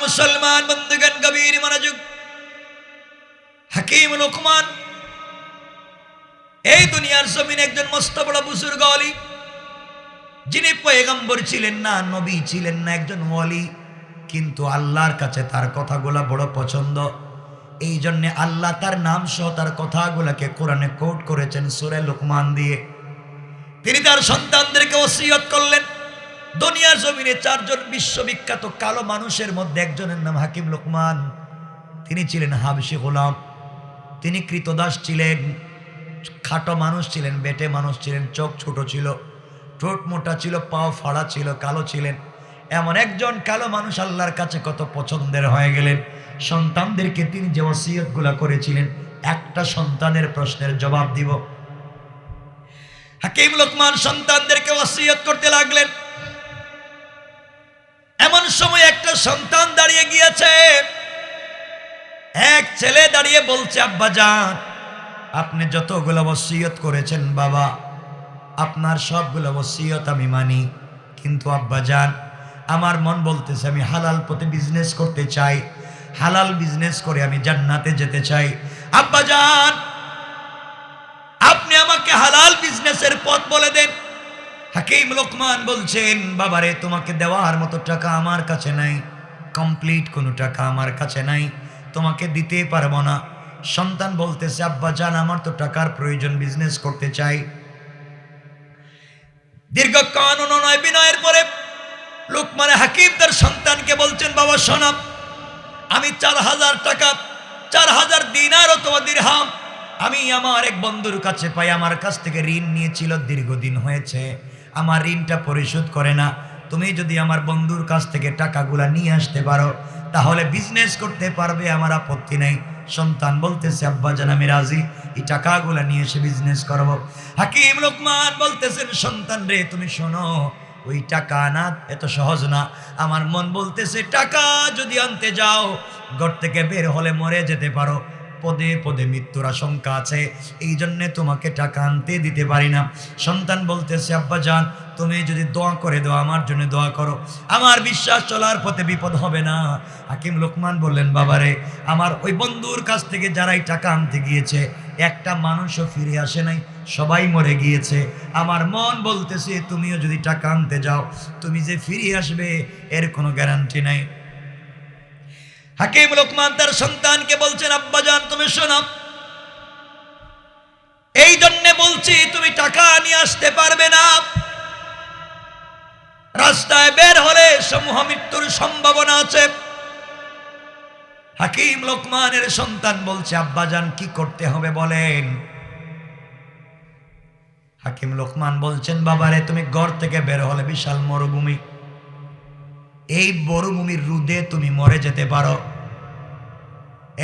মুসলমান বন্ধুগণ, গভীর মনোযোগ। হাকিম লোকমান এই দুনিয়ার জমিনে একজন মস্ত বড় বুজুর্গ আলী, যিনি পয়গম্বর ছিলেন না, নবী ছিলেন না, একজন ওয়ালি। কিন্তু আল্লাহর কাছে তার কথাগুলা বড় পছন্দ। এই জন্যে আল্লাহ তার নাম সহ তার কথাগুলাকে কোরআনে কোট করেছেন সূরা লোকমান দিয়ে। তিনি তার সন্তানদেরকে ওসিয়ত করলেন। দুনিয়ার জমিনে চারজন বিশ্ববিখ্যাত কালো মানুষের মধ্যে একজনের নাম হাকিম লোকমান। তিনি ছিলেন হাবশী গোলাম। তিনি কৃতদাস ছিলেন, খাটো মানুষ ছিলেন, বেটে মানুষ ছিলেন, চোখ ছোট ছিল, ঠোঁট মোটা ছিল, পাও ফাড়া ছিল, কালো ছিলেন। এমন একজন কালো মানুষ আল্লাহর কাছে কত পছন্দের হয়ে গেলেন। সন্তানদেরকে তিনি যে ওসিয়তগুলা করেছিলেন, একটা সন্তানের প্রশ্নের জবাব দিব। হাকিম লোকমান সন্তানদেরকে ওসিয়ত করতে লাগলেন। এমন সময় একটা সন্তান দাঁড়িয়ে গিয়েছে। এক ছেলে দাঁড়িয়ে বলছে, আব্বাজান, আপনি যতগুলো ওসিয়ত করেছেন বাবা, আপনার সবগুলো ওসিয়ত আমি মানি, কিন্তু আব্বাজান আমার মন বলতেছে আমি হালাল পথে বিজনেস করতে চাই, হালাল বিজনেস করে আমি জান্নাতে যেতে চাই। আব্বাজান আপনি আমাকে হালাল বিজনেসের পথ বলে দেন। হাকিম লোকমান বলছেন, বাবারে তোমাকে দেওয়ার মতো টাকা আমার কাছে নাই, কমপ্লিট কোনো টাকা আমার কাছে নাই, তোমাকে দিতে পারবো না। সন্তান বলতেছে, আব্বাজান আমার তো টাকার প্রয়োজন, বিজনেস করতে চাই। দীর্ঘক্ষণ অনুনয় বিনয়ের পরে লোকমান হাকিম তার সন্তানকে বলছেন, বাবা শোনো, আমি 4000 টাকা, 4000 দিনার অথবা দিরহাম আমি আমার এক বন্ধুর কাছে পাই। আমার কাছ থেকে ঋণ নিয়েছিল, দীর্ঘদিন হয়েছে, আমার ঋণটা পরিশোধ করে না। তুমি যদি আমার বন্ধুর কাছ থেকে টাকাগুলা নিয়ে আসতে পারো তাহলে বিজনেস করতে পারবে, আমার আপত্তি নেই। সন্তান বলতেছে, আব্বাজান আমি রাজি, এই টাকাগুলা নিয়ে এসে বিজনেস করব। হাকিম লোকমান বলতেছেন, সন্তান রে তুমি শোনো, ওই টাকা আনা এত সহজ না। আমার মন বলতেছে টাকা যদি আনতে যাও ঘর থেকে বের হলে মরে যেতে পারো, পদে পদে মৃত্যুর আশঙ্কা আছে, এই জন্যে তোমাকে টাকা আনতে দিতে পারি না। সন্তান বলতেছে, আব্বাজান তুমি যদি দোয়া করে দাও, আমার জন্য দোয়া করো, আমার বিশ্বাস চলার পথে বিপদ হবে না। হাকিম লোকমান বললেন, বাবারে আমার ওই বন্ধুর কাছ থেকে যারাই টাকা আনতে গিয়েছে একটা মানুষও ফিরে আসে নাই, সবাই মরে গিয়েছে। আমার মন বলতেছে তুমিও যদি টাকা আনতে যাও তুমি যে ফিরে আসবে এর কোনো গ্যারান্টি নাই। হাকিম লোকমান তার সন্তানকে বলছেন, আব্বাজান তুমি শোনো, এই জন্যে বলছি তুমি টাকা নিয়ে আসতে পারবে না। রাস্তায় বের হলে সমূহ মৃত্যুর সম্ভাবনা আছে। হাকিম লোকমানের সন্তান বলছে, আব্বাজান কি করতে হবে বলেন। হাকিম লোকমান বলছেন, বাবারে তুমি ঘর থেকে বের হলে বিশাল মরুভূমি, এই মরুভূমির রোদে তুমি মরে যেতে পারো।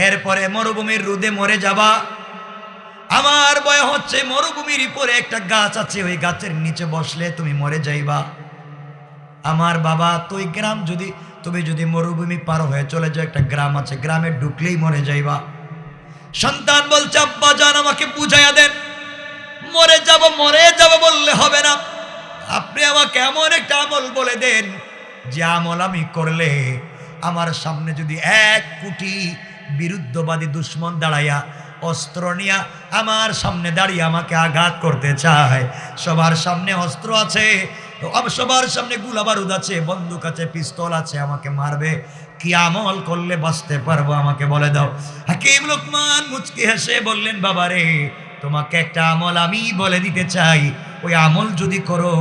এরপরে মরুভূমির রোদে মরে যাবা। আমার ভয় হচ্ছে মরুভূমির উপরে একটা গাছ আছে, ওই গাছের নিচে বসলে তুমি মরে যাইবা। আমার বাবা তুই গ্রাম যদি তুমি যদি মরুভূমি পার হয়ে চলে যাও, একটা গ্রাম আছে, গ্রামে ঢুকলেই মরে যাইবা। সন্তান বলছে, আব্বাজান আমাকে বুঝাইয়া দেন, মরে যাব বললে হবে না, আপনি আমাকে এমন একটা আমল বলে দেন যে আমল আমি করলে আমার সামনে যদি 1 কোটি বিরুদ্ধবাদী দুশ্মন দাঁড়াইয়া অস্ত্র নিয়া আমার সামনে দাঁড়িয়ে আমাকে আঘাত করতে চায়, সবার সামনে অস্ত্র আছে, সবার সামনে গোলা বারুদ আছে, বন্দুক আছে, পিস্তল আছে, আমাকে মারবে, কি আমল করলে বাঁচতে পারবো আমাকে বলে দাও। হাকিম লোকমান মুচকি হেসে বললেন, বাবারে তোমাকে একটা আমল আমি বলে দিতে চাই, ওই আমল যদি করো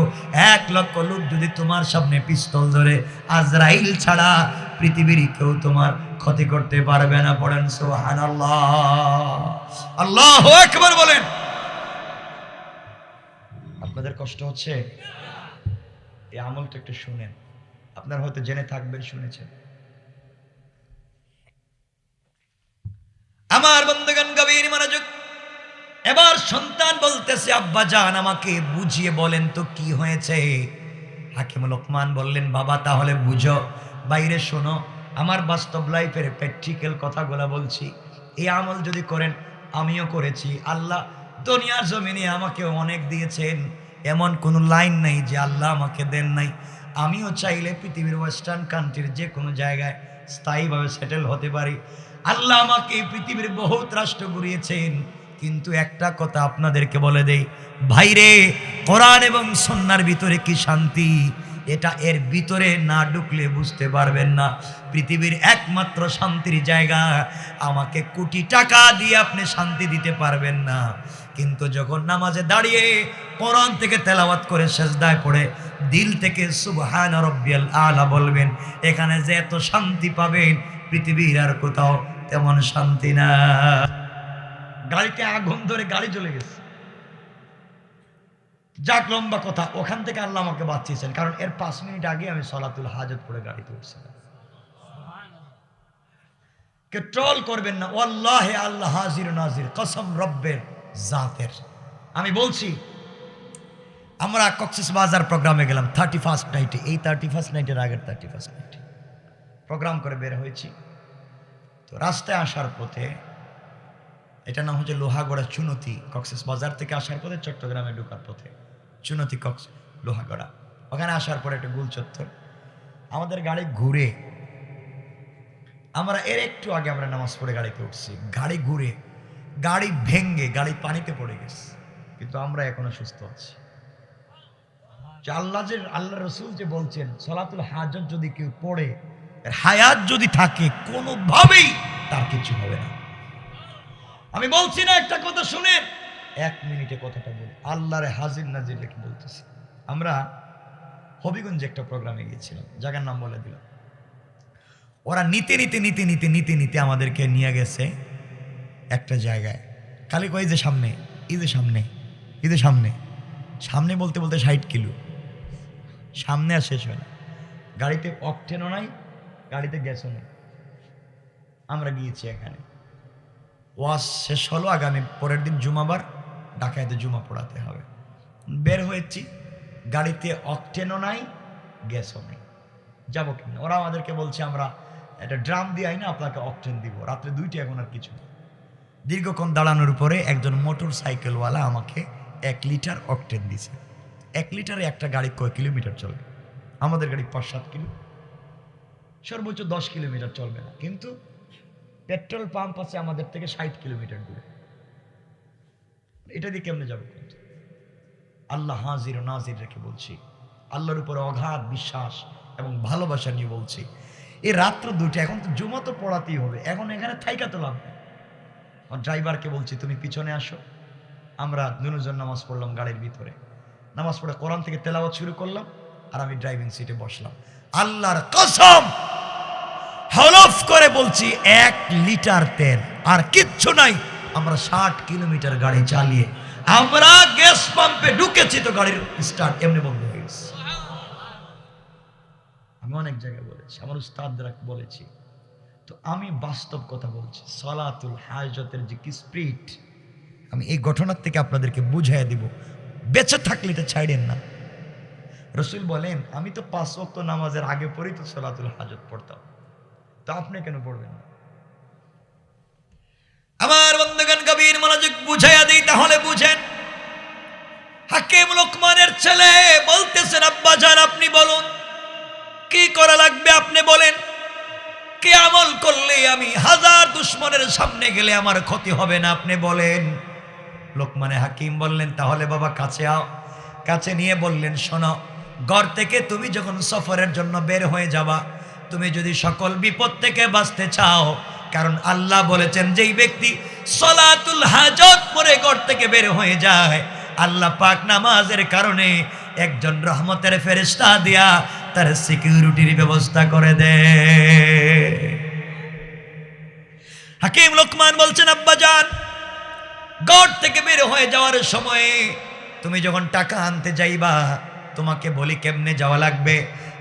1 লক্ষ লোক যদি তোমার সামনে পিস্তল ধরে, আজরাইল ছাড়া পৃথিবীর কেউ তোমার ক্ষতি করতে পারবে না। পড়েন সুবহানাল্লাহ, আল্লাহু আকবার বলেন। আপনাদের কষ্ট হচ্ছে? এই আমলটা একটু শুনেন, আপনারা হয়তো জেনে থাকবেন, শুনেছেন। আমার বন্ধুগণ গভীর মনোযোগ। এবার সন্তান বলতেছে, আব্বাজান আমাকে বুঝিয়ে বলেন তো কি হয়েছে। হাকিম লোকমান বললেন, বাবা তাহলে বুঝো, বাইরে শোনো, আমার বাস্তব লাইফের প্র্যাকটিক্যাল কথাগুলো বলছি। এই আমল যদি করেন, আমিও করেছি, আল্লাহ দুনিয়ার জমিনে আমাকে অনেক দিয়েছেন, এমন কোনো লাইন নাই যে আল্লাহ আমাকে দেন নাই। আমিও চাইলে পৃথিবীর ওয়েস্টার্ন কান্ট্রির যে কোনো জায়গায় স্থায়ীভাবে সেটেল হতে পারি। আল্লাহ আমাকে এই পৃথিবীর বহুত রাষ্ট্র ঘুরিয়েছেন, কিন্তু একটা কথা আপনাদেরকে বলে দেই ভাইরে, কোরআন এবং সুন্নাহর ভিতরে কি শান্তি, এটা এর ভিতরে না ঢুকলে বুঝতে পারবেন না। পৃথিবীর একমাত্র শান্তির জায়গা, আমাকে কোটি টাকা দিয়ে আপনি শান্তি দিতে পারবেন না, কিন্তু যখন নামাজে দাঁড়িয়ে কোরআন থেকে তেলাওয়াত করে সেজদায় পড়ে দিল থেকে সুবহান রাব্বিয়াল আলা বলবেন, এখানে যে এত শান্তি পাবেন পৃথিবীর আর কোথাও তেমন শান্তি না। গাড়িতে আগুন ধরে গাড়ি চলে গেছে, যাক লম্বা কথা, ওখান থেকে আল্লাহ আমাকে বাঁচিয়েছেন, কারণ এর 5 মিনিট আগে আমি সলাতুল হাজত পড়ে গাড়িতে উঠছিলাম। কে ট্রল করবেন না, ওয়াল্লাহি আল্লাহ হাজির নাজির, কসম রব্বের জাতের। আমি বলছি, আমরা কক্সবাজার প্রোগ্রামে গেলাম 31st নাইটে, এই 31st নাইটের আগের 31st নাইটে প্রোগ্রাম করে বের হয়েছি। তো রাস্তায় আসার পথে, এটার নাম হচ্ছে লোহাগড়া চুনতি, কক্সবাজার থেকে আসার পথে চট্টগ্রামে ঢোকার পথে চুনতি লোহাগড়া, ওখানে আসার পরে একটা গোল চত্বর, আমাদের গাড়ি ঘুরে, আমরা এর একটু আগে আমরা নামাজ পড়ে গাড়িতে উঠছি, গাড়ি ঘুরে, গাড়ি ভেঙ্গে গাড়ি পানিতে পড়ে গেছে, কিন্তু আমরা এখনো সুস্থ আছি। আল্লাহ রসুল যে বলছেন সলাতুল হাজত যদি কেউ পড়ে, হায়াত যদি থাকে, কোনোভাবেই তার কিছু হবে না। আমি বলছি না একটা কথা শুনে, 1 মিনিটে কথাটা বলি, আল্লাহরে হাজির নাজির লেখে বলতেছি। আমরা হবিগঞ্জে একটা প্রোগ্রামে গিয়েছিলাম, জায়গার নাম বলে দিলাম। ওরা নিতে নিতে নিতে নিতে নিতে নিতে আমাদেরকে নিয়ে গেছে একটা জায়গায়, খালি কয় যে সামনে, ঈদের সামনে, ঈদের সামনে, সামনে বলতে বলতে 60 কিলো সামনে, আর শেষ হয় না। গাড়িতে অকটেনও নাই, গাড়িতে গ্যাসও নেই। আমরা গিয়েছি এখানে, ওয়াজ শেষ হলো, আগামী পরের দিন জুমাবার, ঢাকায়তে জুমা পড়াতে হবে। বের হয়েছি, গাড়িতে অকটেনও নাই, গ্যাসও নেই, যাবো কিনা। ওরা আমাদেরকে বলছে আমরা একটা ড্রাম দিয়ে না আপনাকে অকটেন দিব, রাত্রে 2টা, এখন আর কিছু নেই। দীর্ঘক্ষণ দাঁড়ানোর পরে একজন মোটর সাইকেলওয়ালা আমাকে 1 লিটার অকটেন দিছে। 1 লিটারে একটা গাড়ি কয় কিলোমিটার চলবে? আমাদের গাড়ি 5-7 কিলো, সর্বোচ্চ 10 কিলোমিটার চলবে না, কিন্তু পেট্রোল পাম্প আছে আমাদের থেকে 60 কিলোমিটার দূরে। এটা দিয়ে কেমনে যাবো? কিন্তু আল্লাহ হাজির ও নাজির রেখে বলছি, আল্লাহর উপরে অগাধ বিশ্বাস এবং ভালোবাসা নিয়ে বলছি, এই রাত্র 2টা, এখন তো জুমা তো পড়াতেই হবে, এখন এখানে থাইকা তো লাভ নেই। ড্রাইভারকে বলছি তুমি পিছনে আসো, আমরা দুজন নামাজ পড়লাম গাড়ির ভিতরে, নামাজ পড়ে কোরআন থেকে তেলাওয়াত শুরু করলাম, আর আমি ড্রাইভিং সিটে বসলাম। আল্লাহর কসম হলফ করে বলছি, 1 লিটার তেল আর কিচ্ছু নাই। আমরা 60 কিলোমিটার গাড়ি চালিয়ে আমরা গ্যাস পাম্পে ঢুকেছি, তো গাড়ির স্টার্ট এমনি বন্ধ হয়ে গেছে। আমি অনেক জায়গায় বলেছি, আমার উস্তাদরা বলেছি, তো আমি বাস্তব কথা বলছি। সলাতুল হাজতের যে কি স্পিরিট, আমি এই ঘটনার থেকে আপনাদেরকে বুঝাই দিব, বেঁচে থাকলে এটা ছাড়েন না। রসুল বলেন, আমি তো 5 ওয়াক্ত নামাজের আগে পরেই তো সলাতুল হাজত পড়তাম, তো আপনি কেন পড়বেন না? আমার বন্ধুগণ, কবির মনোযোগ বুঝাইয়া দিই, তাহলে বুঝেন। হাকিম লোকমানের ছেলে বলতেছেন, আব্বা জান আপনি বলুন কি করা লাগবে, আপনি বলেন, কি আমল করলে আমি 1000 দুশ্মনের সামনে গেলে আমার ক্ষতি হবে না, আপনি বলেন। লোকমানে হাকিম বললেন, তাহলে বাবা কাছে আও। কাছে নিয়ে বললেন, শোনো, ঘর থেকে তুমি যখন সফরের জন্য বের হয়ে যাবা, তুমি যদি সকল বিপদ থেকে বাঁচতে চাও, কারণ আল্লাহ বলেছেন যেই ব্যক্তি সলাতুল হাজত পড়ে ঘর থেকে বের হয়ে যায়, আল্লাহ পাক নামাজের কারণে একজন রহমতের ফেরেশতা দিয়া তার সিকিউরিটির ব্যবস্থা করে দেয়। হাকিম লোকমান বলছেন, আব্বা জান, ঘর থেকে বের হয়ে যাওয়ার সময়ে তুমি যখন টাকা আনতে যাইবা, তোমাকে বলি কেমনে যাওয়া লাগবে।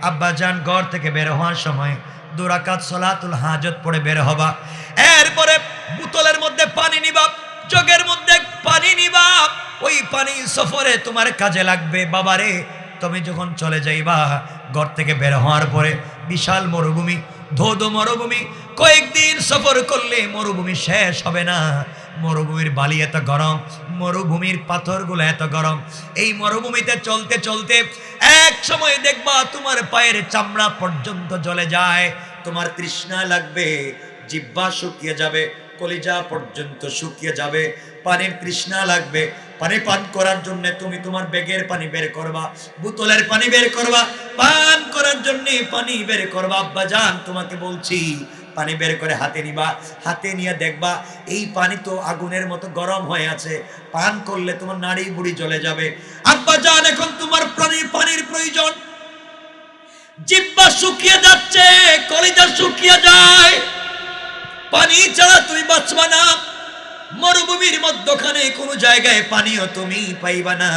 আব্বা জান, ঘর থেকে বের হওয়ার সময় 2 রাকাত সলাতুল হাজত পড়ে বের হবা, এরপরে বোতলের মধ্যে পানি নিবা, জগের মধ্যে পানি নিবা, ওই পানি সফরে তোমার কাজে লাগবে। বাবারে, তুমি যখন চলে যাইবা, ঘর থেকে বের হওয়ার পরে বিশাল মরুভূমি, ধোধো মরুভূমি, কয়েকদিন সফর করলে মরুভূমি শেষ হবে না। মরুভূমির বালি এত গরম, মরুভূমির পাথরগুলো এত গরম, এই মরুভূমিতে চলতে চলতে এক সময় দেখবা তোমার পায়ের চামড়া পর্যন্ত জ্বলে যায়, তোমার তৃষ্ণা লাগবে, জিহ্বা শুকিয়ে যাবে, কলিজা পর্যন্ত শুকিয়ে যাবে, পানির তৃষ্ণা লাগবে, পানি পান করার জন্য তুমি তোমার ব্যাগের পানি বের করবা, বোতলের পানি বের করবা, পান করার জন্য পানি বের করবা। আব্বা জান তোমাকে বলছি, পানি বের করে হাতে নিবা, হাতে নিয়ে দেখবা এই পানি তো আগুনের মতো গরম হয়ে আছে, পান করলে তোমার নাড়ি বুড়ি জ্বলে যাবে। আব্বা জান এখন তোমার পানির প্রয়োজন, জিহ্বা শুকিয়ে যাচ্ছে, কলিজা শুকিয়ে যায়, পানি ছাড়া তুমি বাঁচবা না, মরুভূমির মধ্যখানে কোনো জায়গায় পানিও তুমি পাইবা না।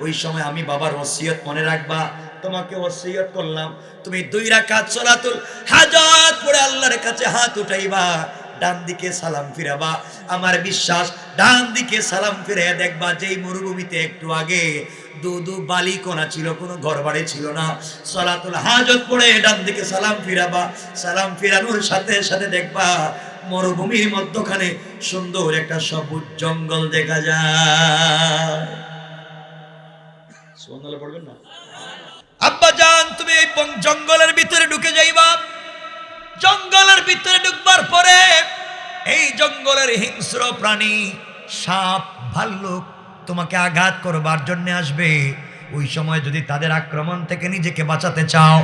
ওই সময় আমি বাবার ওসিয়ত মনে রাখবা, তোমাকে ওসিয়ত করলাম, তুমি 2 রাকাত সালাতুল হাজাত পড়ে আল্লাহর কাছে হাত উঠাইবা, ডান দিকে সালাম ফিরাবা। আমার বিশ্বাস ডান দিকে সালাম ফিরে দেখবা যেই মরুভূমিতে একটু আগে দু বালি কোনা ছিল, কোনো ঘর বাড়ি ছিল না, সালাতুল হাজত পড়ে ডান দিকে সালাম ফিরাবা, সালাম ফিরানোর সাথে সাথে দেখবা মরুভূমির মধ্যখানে সুন্দর একটা সবুজ জঙ্গল দেখা যায়। সুবহানাল্লাহ পড়বেন না? আব্বা জান তুমি এই জঙ্গলের ভিতরে ঢুকে যাইবা, জঙ্গলের ভিতরে ঢুকবার পরে এই জঙ্গলের হিংস্র প্রাণী সাপ ভাল্লুক তোমাকে আঘাত করবার জন্য আসবে। ওই সময় যদি তাদের আক্রমণ থেকে নিজেকে বাঁচাতে চাও,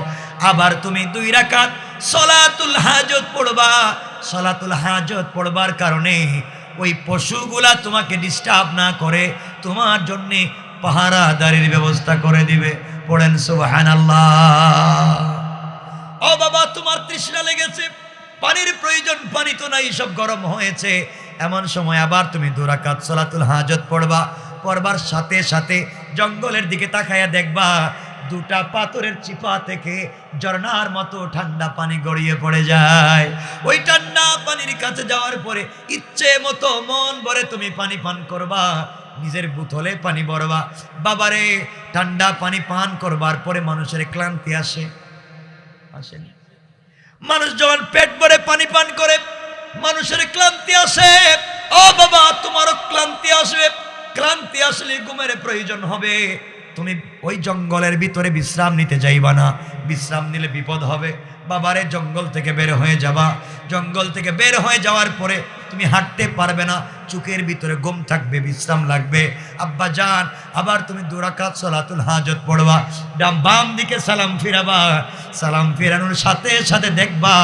আবার তুমি 2 রাকাত সালাতুল হাজত পড়বা। সালাতুল হাজত পড়বার কারণে ওই পশুগুলা তোমাকে ডিস্টার্ব না করে তোমার জন্য পাহারাদারির ব্যবস্থা করে দিবে। পড়েন সুবহানাল্লাহ। ও বাবা তোমার তৃষ্ণা লেগেছে, পানির প্রয়োজন, পানি তো নাই, সব গরম হয়েছে, এমন সময় আবার তুমি 2 রাকাত সালাতুল হাজত পড়বা। পড়বার সাথে সাথে জঙ্গলের দিকে তাকায়া দেখবা 2টা পাথরের চিপা থেকে ঝর্ণার মতো ঠান্ডা পানি গড়িয়ে পড়ে যায়। ওই ঠান্ডা পানির কাছে যাওয়ার পরে ইচ্ছে মতো মন ভরে তুমি পানি পান করবা, নিজের বোতলে পানি ভরবা। বাবারে ঠান্ডা পানি পান করবার পরে মানুষের ক্লান্তি আসেনি? মানুষ যখন পেট ভরে পানি পান করে মানুষের ক্লান্তি আসে। ও বাবা তোমারও ক্লান্তি আসবে, ক্লান্তি আসলে ঘুমের প্রয়োজন হবে। তুমি ওই জঙ্গলের ভিতরে বিশ্রাম নিতে যাইবা না, বিশ্রাম নিলে বিপদ হবে। বাবারে জঙ্গল থেকে বের হয়ে যাবা, জঙ্গল থেকে বের হয়ে যাওয়ার পরে তুমি হাঁটতে পারবে না, চোখের ভিতরে ঘুম থাকবে, বিশ্রাম লাগবে। আব্বা জান আবার তুমি 2 রাকাত সালাতুল হাজত পড়বা, বাম দিকে সালাম ফিরাবা, সালাম ফিরানোর সাথে সাথে দেখবা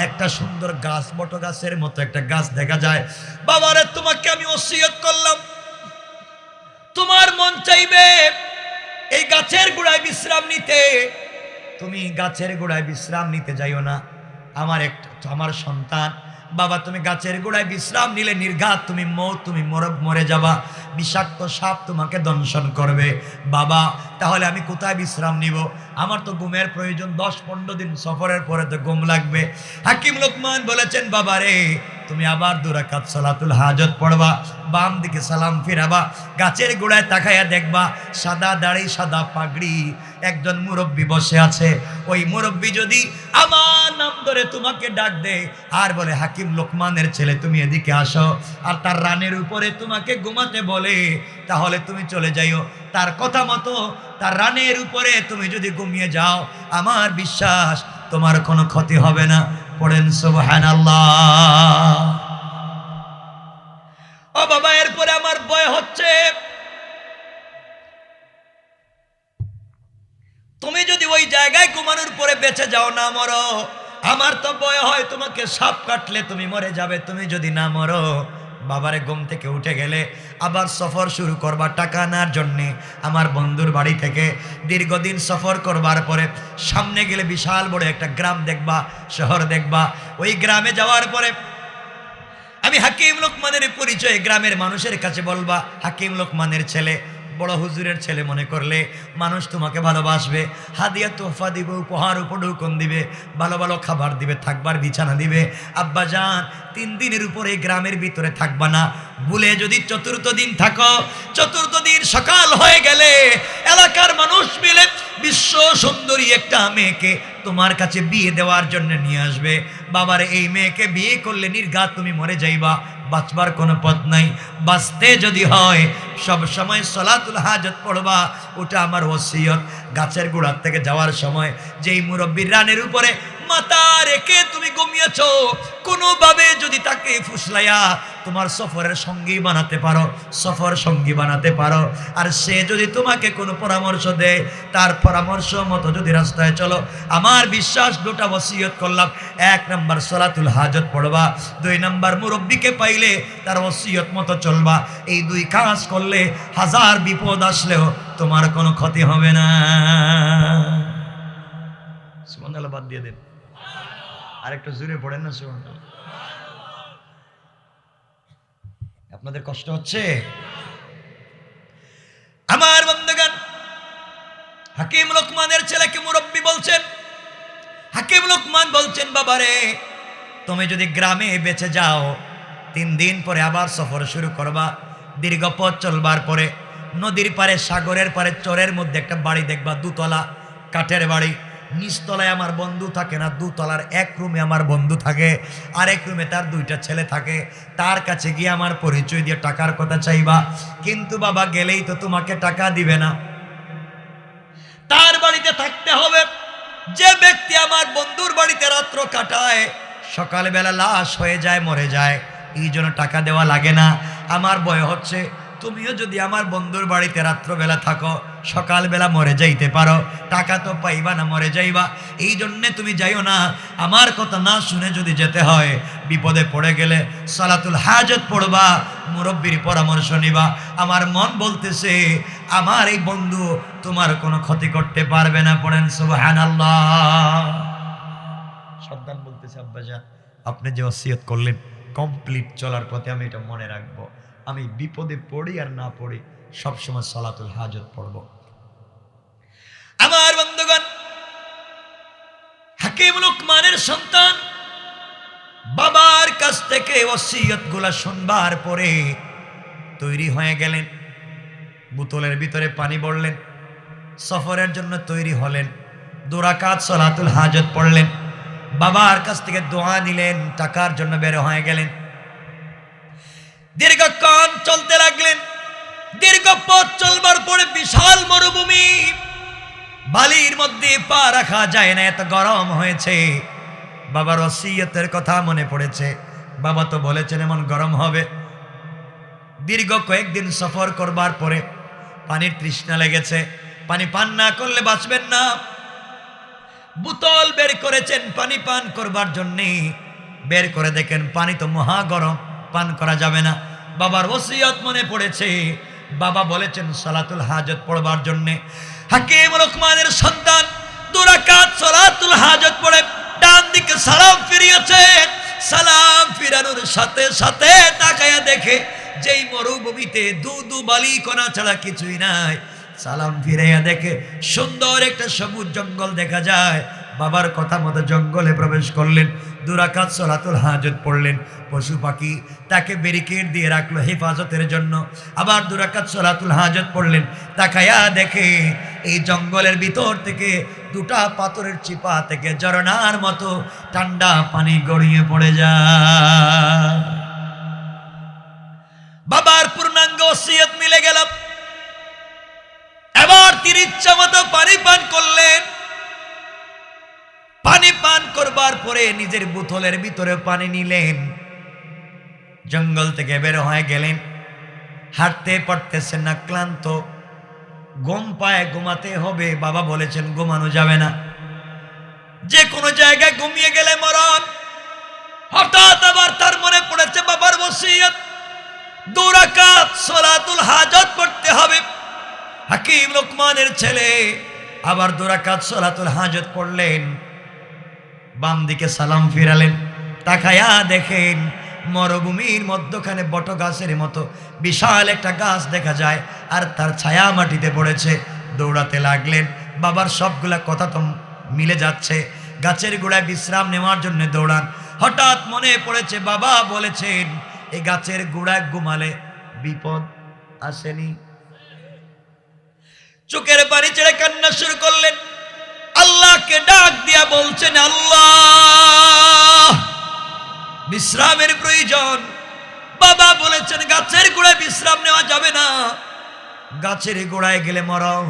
একটা সুন্দর গাছ, বট গাছের মতো একটা গাছ দেখা যায়। বাবারে তোমাকে আমি ওসিয়ত করলাম, তোমার মন চাইবে এই গাছের গোড়ায় বিশ্রাম নিতে, তুমি গাছের গোড়ায় বিশ্রাম নিতে যাইও না। আমার সন্তান বাবা তুমি গাছের গোড়ায় বিশ্রাম নিলে নির্ঘাত তুমি মরে যাবা, বিষাক্ত সাপ তোমাকে দংশন করবে। বাবা তাহলে আমি কোথায় বিশ্রাম নিব? আমার তো ঘুমের প্রয়োজন, 10-15 দিন সফরের পরে তো ঘুম লাগবে। হাকিম লোকমান বলেছেন বাবারে তুমি আবার 2 রাকাত সালাতুল হাজত পড়বা, বাম দিকে সালাম ফিরাবা, গাছের গোড়ায় তাকায়া দেখবা সাদা দাড়ি সাদা পাগড়ি একজন মুরব্বী বসে আছে। ওই মুরব্বী যদি আমার নাম ধরে তোমাকে ডাক দেয় আর বলে হাকিম লোকমানের ছেলে তুমি এদিকে আসো, আর তার রানের উপরে তোমাকে ঘুমাতে বলে, তাহলে তুমি চলে যাইও। তার কথা মতো তার রানের উপরে তুমি যদি ঘুমিয়ে যাও, আমার বিশ্বাস তোমার কোনো ক্ষতি হবে না। পড়েন সুবহানাল্লাহ। ও বাবা এরপরে আমার ভয় হচ্ছে, তুমি যদি ওই জায়গায় ঘুমানোর পরে বেঁচে যাও, না মরো, আমার তো ভয় হয় তোমাকে সাপ কাটলে তুমি মরে যাবে, তুমি যদি না মরো। বাবারে ঘুম থেকে উঠে গেলে আবার সফর শুরু করবা টাকা আনার জন্যে। আমার বন্ধুর বাড়ি থেকে দীর্ঘদিন সফর করবার পরে সামনে গেলে বিশাল বড় একটা গ্রাম দেখবা, শহর দেখবা। ওই গ্রামে যাওয়ার পরে আমি হাকিম লোকমানের পরিচয় গ্রামের মানুষের কাছে বলবা, হাকিম লোকমানের ছেলে, বড় হুজুরের ছেলে মনে করলে মানুষ তোমাকে ভালোবাসবে, হাদিয়া তোহফা দিবে, উপহার উপঢৌকন দিবে, ভালো ভালো খাবার দিবে, থাকবার বিছানা দিবে। আব্বা জান 3 দিনের উপরে গ্রামের ভিতরে থাকবা না, ভুলে যদি 4th দিন থাকো, 4th দিন সকাল হয়ে গেলে এলাকার মানুষ মিলে বিশ্ব সুন্দরী একটা মেয়েকে তোমার কাছে বিয়ে দেওয়ার জন্য নিয়ে আসবে। বাবারে এই মেয়েকে বিয়ে করলে নির্ঘাত তুমি মরে যাইবা, বাঁচবার কোনো পথ নাই। বাঁচতে যদি হয় সব সময় সলাতুল হাজত পড়বা, ওটা আমার ওসিয়ত। গাছের গোড়ার থেকে যাওয়ার সময় যেই মুরব্বির রানের উপরে মাথা রেখে তুমি ঘুমিয়েছ, কোনোভাবে যদি তাকে ফুসলাইয়া তোমার সফরের সঙ্গী বানাতে পারো, সফর সঙ্গী বানাতে পারো, আর সে যদি তোমাকে কোনো পরামর্শ দেয়, তার পরামর্শ মতো যদি রাস্তায় চলো, আমার বিশ্বাস দুটা ওসিয়ত করলাম। 1 নাম্বার সলাতুল হাজত পড়বা, 2 নাম্বার মুরব্বিকে পাইলে তার ওসিয়ত মতো চলবা। এই 2 কাজ করলে হাজার বিপদ আসলেও তোমার কোনো ক্ষতি হবে না। সুবহানাল্লাহ, বাদ দিয়ে দেন, আরেকটু জোরে পড়েন না সুবহানাল্লাহ। আপনাদের কষ্ট হচ্ছে? আমার বন্ধুগণ, হাকিম লোকমানের ছেলেকে মুরব্বি বলছেন, হাকিম লোকমান বলছেন, বাবারে তুমি যদি গ্রামে বেঁচে যাও, 3 দিন পরে আবার সফর শুরু করবা। দীর্ঘ পথ চলবার পরে নদীর পারে, সাগরের পারে, চরের মধ্যে একটা বাড়ি দেখবা, 2 তলা কাঠের বাড়ি। নিচতলায় আমার বন্ধু থাকে না, 2 তলার 1 রুমে আমার বন্ধু থাকে, আর 1 রুমে তার 2টা ছেলে থাকে। তার কাছে গিয়ে আমার পরিচয় দিয়ে টাকার কথা চাইবা। কিন্তু বাবা, গেলেই তো তোমাকে টাকা দিবে না, তার বাড়িতে থাকতে হবে। যে ব্যক্তি আমার বন্ধুর বাড়িতে রাত্র কাটায়, সকালবেলা লাশ হয়ে যায়, মরে যায়, এই জন্য টাকা দেওয়া লাগে না। আমার ভয় হচ্ছে তুমিও যদি আমার বন্ধুর বাড়িতে রাত্রবেলা থাকো, সকালবেলা মরে যাইতে পারো, টাকা তো পাইবা না, মরে যাইবা। এই জন্যে তুমি যাইও না। আমার কথা না শুনে যদি যেতে হয়, বিপদে পড়ে গেলে সালাতুল হাজত পড়বা, মুরব্বির পরামর্শ নিবা। আমার মন বলতেছে আমার এই বন্ধু তোমার কোনো ক্ষতি করতে পারবে না। পড়েন সুবহানাল্লাহ। সন্তান বলতেছে, আব্বাজান আপনি যে ওসিয়ত করলেন, কমপ্লিট চলার পথে আমি এটা মনে রাখবো। আমি বিপদে পড়ি আর না পড়ি, সবসময় সালাতুল হাজত পড়ব। আমার বন্ধুগণ, হাকিম লোকমানের সন্তান বাবার কাছ থেকে ওসিয়ত গুলা শুনবার পরে তৈরি হয়ে গেলেন। বোতলের ভিতরে পানি ভরলেন, সফরের জন্য তৈরি হলেন। 2 রাকাত সালাতুল হাজত পড়লেন, বাবার কাছ থেকে দোয়া নিলেন, টাকার জন্য বের হয়ে গেলেন। দীর্ঘক্ষণ চলতে লাগলেন। দীর্ঘ পথ চলবার পরে বিশাল মরুভূমি, বালির মধ্যে পা রাখা যায় না, এত গরম হয়েছে। বাবার ওসিয়তের কথা মনে পড়েছে, বাবা তো বলেছেন এমন গরম হবে। দীর্ঘ কয়েকদিন সফর করবার পরে পানির তৃষ্ণা লেগেছে, পানি পান না করলে বাঁচবেন না। বোতল বের করেছেন পানি পান করবার জন্যে, বের করে দেখেন পানি তো মহা গরম, পান করা যাবে না। বাবার ওসিয়ত মনে পড়েছে, বাবা বলেছেন সালাতুল হাজত পড়বার জন্যে। হাকিম লোকমানের সন্তান 2 রাকাত সালাতুল হাজত পড়ে ডান দিকে সালাম ফিরিয়েছে। সালাম ফিরানোর সাথে সাথে তাকায়া দেখে যেই মরুভূমিতে দু বালি কোনা ছাড়া কিছুই নাই, সালাম ফিরাইয়া দেখে সুন্দর একটা সবুজ জঙ্গল দেখা যায়। বাবার কথা মতো জঙ্গলে প্রবেশ করলেন, 2 রাকাত সালাতুল হাজত পড়লেন। পশু পাখি তাকে ব্যারিকেড দিয়ে রাখলো হেফাজতের জন্য। আবার 2 রাকাত সালাতুল হাজত পড়লেন, তাকায়া দেখে এই জঙ্গলের ভিতর থেকে 2টা পাথরের চিপা থেকে ঝরনার মতো ঠান্ডা পানি গড়িয়ে পড়ে যায়। বাবার পূর্ণাঙ্গ ওসিয়ত মিলে গেল। এবার তিনি ইচ্ছা মতো পানি পান করলেন। পানি পান করবার পরে নিজের বোতলের ভিতরে পানি নিলেন, জঙ্গল থেকে বের হয়ে গেলেন। হাঁটতে পারতেছেন না, ক্লান্ত, ঘুম পায়, ঘুমাতে হবে। বাবা বলেছেন ঘুমানো যাবে না, যে কোনো জায়গায় ঘুমিয়ে গেলে মরণ। হঠাৎ আবার তার মনে পড়েছে বাবার ওসিয়ত, 2 রাকাত সালাতুল হাজত পড়তে হবে। হাকিম লোকমানের ছেলে আবার 2 রাকাত সালাতুল হাজত পড়লেন, বাম দিকে সালাম ফিরালেন। তাকায়া দেখেন মরুভূমির মধ্যখানে বট গাছের মতো বিশাল একটা গাছ দেখা যায়, আর তার ছায়া মাটিতে পড়েছে। দৌড়াতে লাগলেন, বাবার সবগুলা কথা তো মিলে যাচ্ছে। গাছের গোড়ায় বিশ্রাম নেওয়ার জন্য দৌড়ান। হঠাৎ মনে পড়েছে বাবা বলেছেন এই গাছের গোড়ায় ঘুমালে বিপদ আসেনি। চোখের পানি ছেড়ে কান্না শুরু করলেন, আল্লাহকে ডাক দিয়া বলছেন, আল্লাহ বিশ্রামের প্রয়োজন, বাবা বলেছেন গাছের গোড়ায় বিশ্রাম নেওয়া যাবে না, গাছের গোড়ায় গেলে মরণ।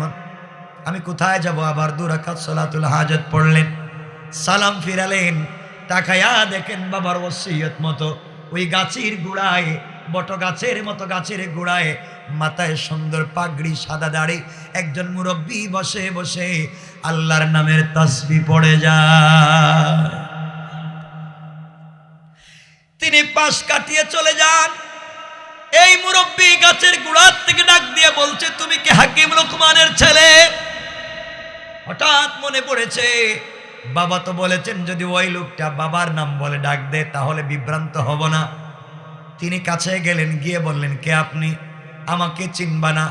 আমি কোথায় যাব? আবার 2 রাকাত সালাতুল হাজত পড়লেন, সালাম ফিরালেন, তাকায়া দেখেন বাবার ওসিয়ত মতো ওই গাছের গোড়ায়, বট গাছের মতো গাছের গোড়ায় মাথায় সুন্দর পাগড়ি, সাদা দাড়ি একজন মুরব্বী বসে বসে আল্লাহর নামের তাসবিহ পড়ে যায়। তিনি পাশ কাটিয়ে চলে যান। এই মুরব্বী গাছের গোড়ার থেকে ডাক দিয়ে বলছে, তুমি কি হাকিম লোকমানের ছেলে? হঠাৎ মনে পড়েছে বাবা তো বলেছেন যদি ওই লোকটা বাবার নাম বলে ডাক দে তাহলে বিভ্রান্ত হব না। তিনি কাছে গেলেন, গিয়ে বললেন, কে আপনি? আমাকে চিনবা না?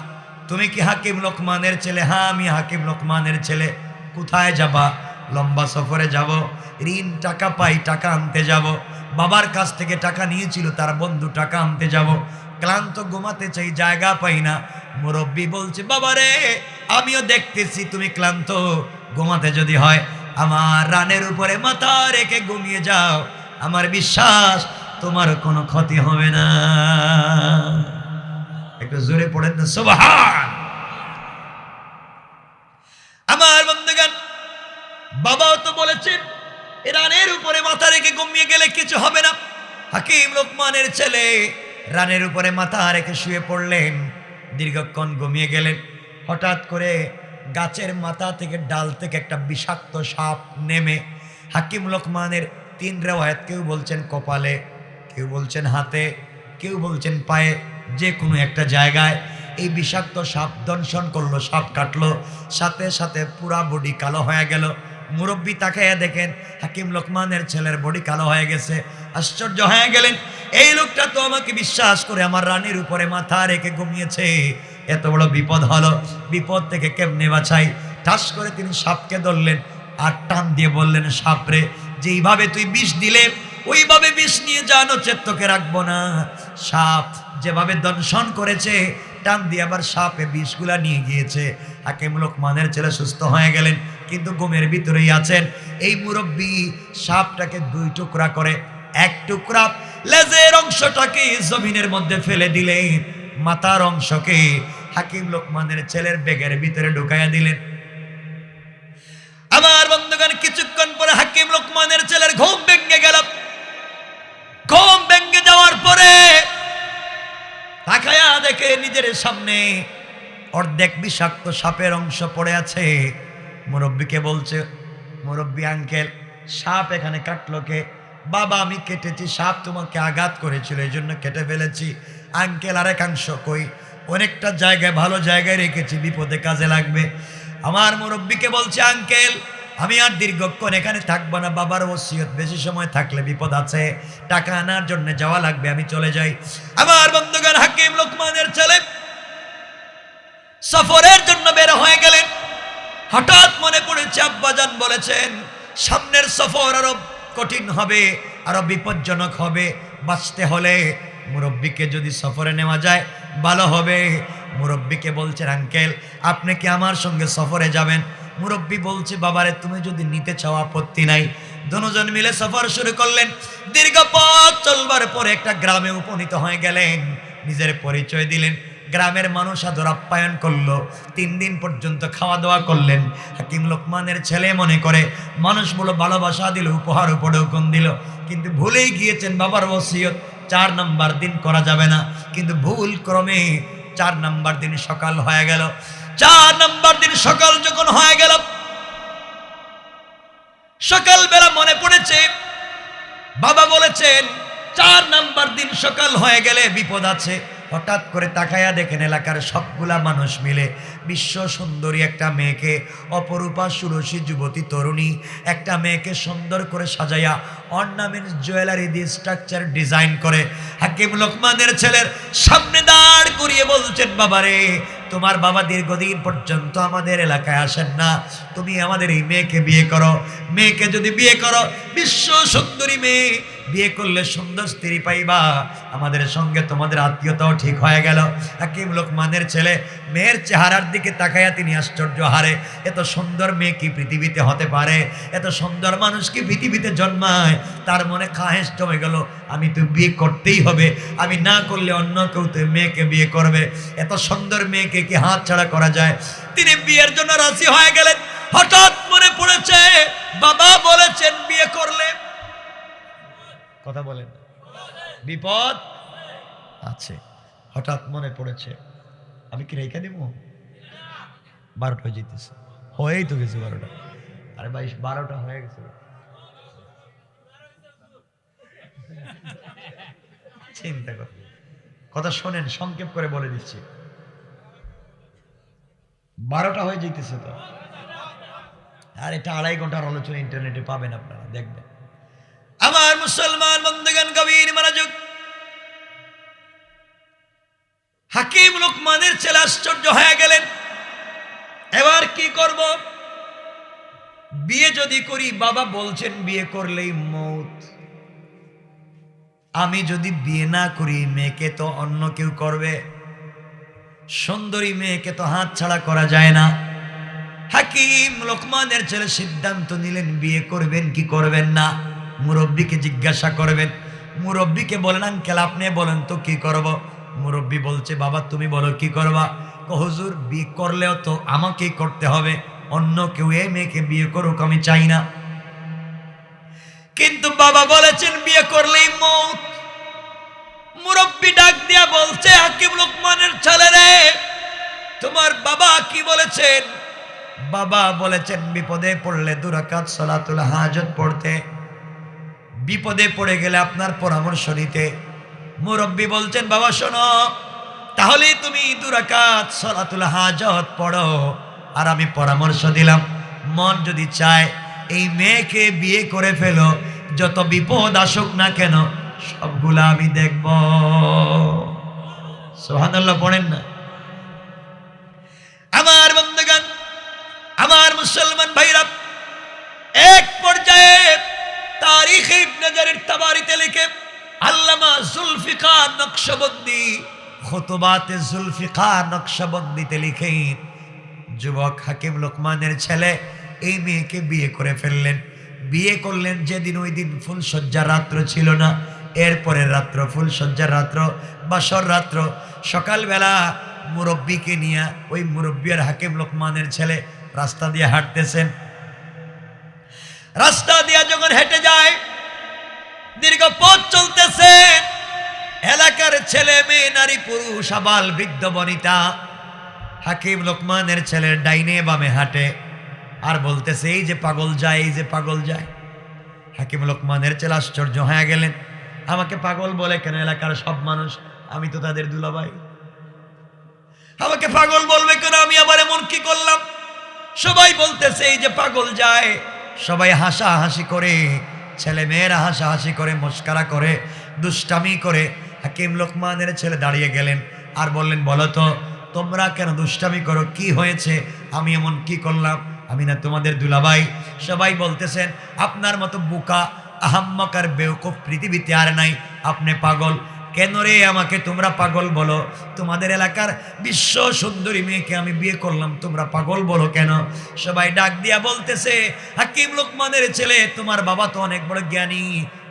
তুমি কি হাকিম লোকমানের ছেলে? হ্যাঁ আমি হাকিম লোকমানের ছেলে। কোথায় যাবা? লম্বা সফরে যাব, ঋণ টাকা পাই, টাকা আনতে যাব। বাবার কাছ থেকে টাকা নিয়েছিল তার বন্ধু, টাকা আনতে যাব। ক্লান্ত ঘুমাতে চাই, জায়গা পাই না। মুরব্বী বলছে, বাবারে আমিও দেখতেছি তুমি ক্লান্ত, ঘুমাতে যদি হয় আমার রানের উপরে মাথা রেখে ঘুমিয়ে যাও, আমার বিশ্বাস তোমার কোনো ক্ষতি হবে না। একটু জোরে পড়েন না সুবহান। আমার বন্ধুগণ, বাবাও তো বলেছেন রানের উপরে মাথা রেখে ঘুমিয়ে গেলে কিছু হবে না। হাকিম লোকমানের ছেলে রানের উপরে মাথা রেখে শুয়ে পড়লেন, দীর্ঘক্ষণ ঘুমিয়ে গেলেন। হঠাৎ করে গাছের মাথা থেকে, ডাল থেকে একটা বিষাক্ত সাপ নেমে হাকিম লোকমানের 3 রেওয়ায়াত, কেউ বলছেন কপালে, কেউ বলছেন হাতে, কেউ বলছেন পায়ে, যে কোনো একটা জায়গায় এই বিষাক্ত সাপ দংশন করলো, সাপ কাটলো, সাথে সাথে পুরা বডি কালো হয়ে গেল। মুরব্বী তাকাইয়া দেখেন হাকিম লোকমানের ছেলের বডি কালো হয়ে গেছে। আশ্চর্য হয়ে গেলেন, এই লোকটা তো আমাকে বিশ্বাস করে আমার রানীর উপরে মাথা রেখে ঘুমিয়েছে, এত বড় বিপদ হলো, বিপদ থেকে কেমনে বাঁচাই? ঠাস করে তিনি সাপকে ধরলেন আর টান দিয়ে বললেন, সাপরে যেইভাবে তুই বিষ দিলে ওইভাবে বিষ নিয়ে যা, নচেত তোকে রাখবো না। সাপ যেভাবে দংশন করেছে টান দিয়ে আবার সাপে বিষগুলা নিয়ে গিয়েছে। হাকিম লোকমানের ছেলে সুস্থ হয়ে গেলেন, কিন্তু ঘুমের ভিতরেই আছেন। এই মুরব্বী সাপটাকে 2 টুকরা করে, 1 টুকরা লেজের অংশটাকে জমিনের মধ্যে ফেলে দিলেন, মাথার অংশকে হাকিম লোকমানের ছেলের ব্যাগের ভিতরে ঢুকাইয়া দিলেন। আমার বন্ধুগণ, কিছুক্ষণ পরে হাকিম লোকমানের ছেলের ঘুম ভেঙে গেল। ঘুম ভেঙে যাওয়ার পরে তাকায়া দেখে নিজের সামনে অর্ধেক বিষাক্ত সাপের অংশ পড়ে আছে। মুরব্বীকে বলছে, মুরব্বী আঙ্কেল সাপ এখানে কাটলো কে? বাবা আমি কেটেছি, সাপ তোমাকে আঘাত করেছিল এই জন্য কেটে ফেলেছি। আঙ্কেল আরেক অংশ কই? অনেকটা জায়গায়, ভালো জায়গায় রেখেছি, বিপদে কাজে লাগবে। আমার মুরব্বীকে বলছে, আঙ্কেল আমি আর দীর্ঘক্ষণ এখানে থাকবো না, বাবার ওসিয়ত, বেশি সময় থাকলে বিপদ আছে, টাকা আনার জন্য যাওয়া লাগবে, আমি চলে যাই। আমার বন্ধুগণ, হাকিম লোকমানের ছেলে সফরের জন্য বের হয়ে গেলেন। হঠাৎ মনে পড়েছে আব্বাজান বলেছেন সামনের সফর আরো কঠিন হবে, আরো বিপজ্জনক হবে, বাঁচতে হলে মুরব্বীকে যদি সফরে নেওয়া যায় ভালো হবে। মুরব্বীকে বলছেন, আঙ্কেল আপনি কি আমার সঙ্গে সফরে যাবেন? মুরব্বী বলছে, বাবারে তুমি যদি নিতে চাও আপত্তি নাই। দুজন মিলে সফর শুরু করলেন। দীর্ঘ পথ চলবার পরে একটা গ্রামে উপনীত হয়ে গেলেন। নিজের পরিচয় দিলেন, গ্রামের মানুষ আদর আপ্যায়ন করলো, 3 দিন পর্যন্ত খাওয়া দাওয়া করলেন। হাকিম লোকমানের ছেলে মনে করে মানুষ বলো ভালোবাসা দিল, উপহার উপরে হুকুম দিল, কিন্তু ভুলেই গিয়েছেন বাবার ওসিয়ত 4 নম্বর দিন করা যাবে না। কিন্তু ভুল ক্রমে 4 নম্বর দিন সকাল হয়ে গেল। 4 নম্বর দিন সকাল যখন হয়ে গেল, সকালবেলা মনে পড়েছে বাবা বলেছেন 4 নম্বর দিন সকাল হয়ে গেলে বিপদ আছে। হঠাৎ করে তাকায়া দেখেন এলাকার সবগুলা মানুষ মিলে বিশ্ব সুন্দরী একটা মেয়েকে, অপরূপা সুরসী যুবতী তরুণী একটা মেয়েকে সুন্দর করে সাজাইয়া অর্নামেন্টস জুয়েলারি দিয়ে স্ট্রাকচার ডিজাইন করে হাকিম লোকমানের ছেলের সামনে দাঁড় করিয়ে বলছেন, বাবারে তোমার বাবা দীর্ঘদিন পর্যন্ত আমাদের এলাকায় আসেন না, তুমি আমাদের এই মেয়েকে বিয়ে করো। মেয়েকে যদি বিয়ে করো, বিশ্ব সুন্দরী মেয়ে, বিয়ে করলে সুন্দর স্ত্রী পাইবা, আমাদের সঙ্গে তোমাদের আত্মীয়তাও ঠিক হয়ে গেল। হাকিম লোকমানের ছেলে মেয়ের চেহারার দিকে তাকাইয়া তিনি আশ্চর্য হারে, এত সুন্দর মেয়ে কি পৃথিবীতে হতে পারে, এত সুন্দর মানুষ কি পৃথিবীতে জন্মায়। তার মনে খাহেস জমে গেল, আমি তো বিয়ে করতেই হবে, আমি না করলে অন্য কেউ তো মেয়েকে বিয়ে করবে, এত সুন্দর মেয়েকে কি হাত ছাড়া করা যায়। তিনি বিয়ের জন্য রাজি হয়ে গেলেন। হঠাৎ মনে পড়েছে বাবা বলেছেন বিয়ে করলে, কথা বলেন, বিপদ আছে। হঠাৎ মনে পড়েছে আমি কি রেখে দিব, 12টা জিতেছে, হয়েই তো গেছে 12টা, আরে ভাই 12টা হয়ে গেছে। চিন্তা কর, কথা শোনেন, সংক্ষেপ করে বলে দিচ্ছি, 12টা হয়ে যেতেছে তো। আর এটা 2.5 ঘন্টার আলোচনা ইন্টারনেটে পাবেন, আপনারা দেখবেন। আমার মুসলমান বন্ধুগণ, গভীর মনোযোগ। হাকিম লোকমানের ছেলে আশ্চর্য হয়ে গেলেন, এবার কি করব, বিয়ে যদি করি, বাবা বলছেন বিয়ে করলেই মৌত, আমি যদি বিয়ে না করি মেয়েকে তো অন্য কেউ করবে, সুন্দরী মেয়েকে তো হাত ছাড়া করা যায় না। হাকিম লোকমানের ছেলে সিদ্ধান্ত নিলেন বিয়ে করবেন কি করবেন না। মুরব্বীকে জিজ্ঞাসা করবেন, মুরব্বীকে বলেন আঙ্কেল আপনি বলেন তো কি করব। মুরব্বী বলছে বাবা তুমি বলো কি করবা। হুজুর বিয়ে করলেও তো আমাকেই করতে হবে, অন্য কেউ এই মেয়েকে বিয়ে করুক আমি চাই না। কিন্তু বাবা বলেছেন বিয়ে করলেই মৌত। মুরব্বী ডাক দিয়া বলছে হাকিম লোকমানের ছেলে রে, তোমার বাবা কি বলেছেন? বাবা বলেছেন বিপদে পড়লে 2 রাকাত সালাতুল হাজত পড়তে, বিপদে পড়ে গেলে আপনার পরামর্শ নিতে। মুরব্বী বলছেন বাবা শোনো, তাহলে তুমি 2 রাকাত সালাতুল হাজত পড়ো, আর আমি পরামর্শ দিলাম মন যদি চায় এই মেয়েকে বিয়ে করে ফেলো, যত বিপদ আসুক না কেন সবগুলা আমি দেখব। সুবহানাল্লাহ পড়েন না। আমার বন্ধুগণ, আমার মুসলমান ভাইরা, এক পর্যায়ে তারিখ ইবনে জারির তাবারিতে লিখে আল্লামা জুলফিকার নকশবন্দি খুতুবাতে জুলফিকার নকশবন্দিতে লিখেন, যুবক হাকিম লোকমানের ছেলে এই মেয়েকে বিয়ে করে ফেললেন। বিয়ে করলেন যেদিন, ওই দিন ফুলসজ্জার রাত্র ছিল না, এরপরের রাত্র ফুলসজ্জার রাত্র, বাসর রাত্র। সকালবেলা মুরব্বীকে নিয়ে ওই মুরব্বী আর হাকিম লোকমানের ছেলে রাস্তা দিয়ে হাঁটতেছেন। রাস্তা দিয়ে যখন হেঁটে যায়, দীর্ঘ পথ চলতেছে, এলাকার ছেলে মেয়ে নারী পুরুষ আবাল বৃদ্ধ বনিতা হাকিম লোকমানের ছেলের ডাইনে বামে হাঁটে আর বলতেছে এই যে পাগল যায়, এই যে পাগল যায়। হাকিম লোকমানের ছেলে আশ্চর্য হয়ে গেলেন, আমাকে পাগল বলে কেন এলাকার সব মানুষ? আমি তো তাদের দুলাভাই, আমাকে পাগল বলবে কেন? আমি আবার এমন কি করলাম? সবাই বলতেছে এই যে পাগল যায়, সবাই হাসাহাসি করে, ছেলে মেয়েরা হাসাহাসি করে, মস্কারা করে, দুষ্টামি করে। হাকিম লোকমানের ছেলে দাঁড়িয়ে গেলেন আর বললেন বলো তো তোমরা কেন দুষ্টামি করো, কি হয়েছে? আমি এমন কি করলাম? আমি না তোমাদের দুলাভাই? সবাই বলতেছেন আপনার মতো বোকা আহাম্মক আর বেওকুফ পৃথিবীতে আর নাই, আপনি পাগল। কেন রে আমাকে তোমরা পাগল বলো? তোমাদের এলাকার বিশ্ব সুন্দরী মেয়েকে আমি বিয়ে করলাম, তোমরা পাগল বলো কেন? সবাই ডাক দিয়া বলতেছে হাকিম লোকমানের ছেলে তোমার বাবা তো অনেক বড় জ্ঞানী,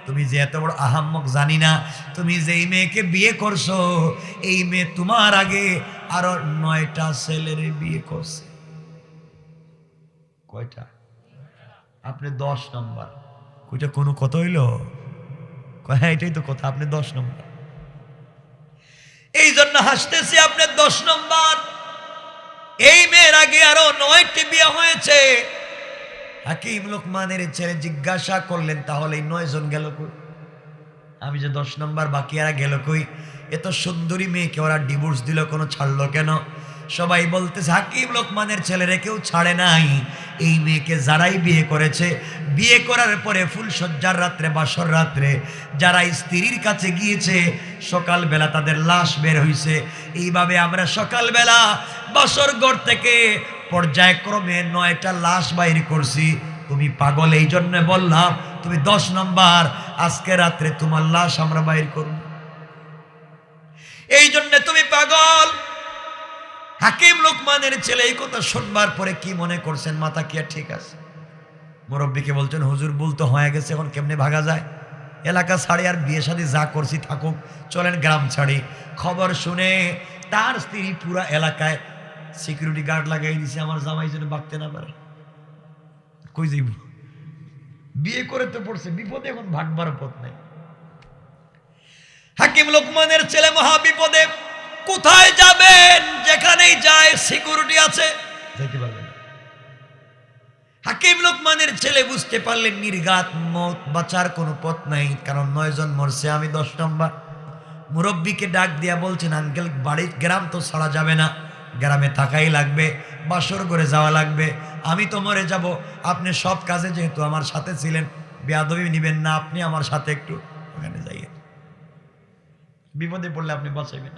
তুমি যে এত বড় আহাম্মক জানি না। তুমি যে এই মেয়েকে বিয়ে করছো, এই মেয়ে তোমার আগে আরো 9টা ছেলের বিয়ে করছে। কয়টা? আপনি 10 নম্বর। কইটা কোনো কথা হইল? হ্যাঁ এটাই তো কথা, আপনি 10 নম্বর। এই জন্য হাসতেছি, আপনি 10 নম্বর। এই মেয়ের আগে আরো 9টি বিয়ে হয়েছে। হাকিম লোকমানের ছেলে জিজ্ঞাসা করলেন তাহলে 9 জন গেল কই? আমি যে 10 নম্বর, বাকি এরা গেল কই? এত সুন্দরী মেয়েকে ওরা ডিভোর্স দিল, কোনো ছাড়লো কেন? সবাই বলতেছে হাকিম লোকমানের ছেলেরা কেউ ছাড়ে নাই, এই মেয়েকে যারাই বিয়ে করেছে, বিয়ে করার পরে ফুলসজ্জার রাত্রে, বাসর রাত্রে যারা স্ত্রীর কাছে গিয়েছে, সকালবেলা তাদের লাশ বের হইছে। এইভাবে আমরা সকালবেলা বাসর ঘর থেকে পর্যায়ক্রমে 9টা লাশ বাইর করছি। তুমি পাগল এই জন্য বললাম তুমি 10 নম্বর, আজকে রাত্রে তোমার লাশ আমরা বাইর করব। এই জন্য তুমি পাগল। হাকিম লোকমানের ছেলে এই কথা শুনবার পরে কি মনে করছেন, মাথা কি আর ঠিক আছে? মুরব্বীকে বলছেন, হুজুর ভুল তো হয়ে গেছে, এখন কেমনে ভাগা যায়? এলাকা ছাড়ি আর বিয়ে শাদী যা করছি থাকুক, চলেন গ্রাম ছাড়ি। খবর শুনে তার স্ত্রী পুরা এলাকায় সিকিউরিটি গার্ড লাগাই দিছে, আমার জামাই যেন বাঁকতে না পারে। কই যাইব? বিয়ে করে তো পড়ছে বিপদে, এখন ভাগবার পথ নাই। হাকিম লোকমানের ছেলে মহা বিপদে। কোথায় যাবেন? যেখানেই যায় সিকিউরিটি আছে, যেতে পারবেন। হাকিম লোকমানের ছেলে বুঝতে পারলেন নির্ঘাত মত, বাঁচার কোনো পথ নাই, কারণ 9 জন মরছে, আমি 10 নম্বর। মুরব্বীকে ডাক দিয়া বলছেন, আঙ্কেল বাড়ির গ্রাম তো ছাড়া যাবে না, গ্রামে থাকাই লাগবে, বাসর করে যাওয়া লাগবে। আমি তো মরে যাব, আপনি সব কাজে যেহেতু আমার সাথে ছিলেন, বেয়াদবি নিবেন না, আপনি আমার সাথে একটু ওখানে যাইয়েন, বিপদে পড়লে আপনি বাঁচাইবেন।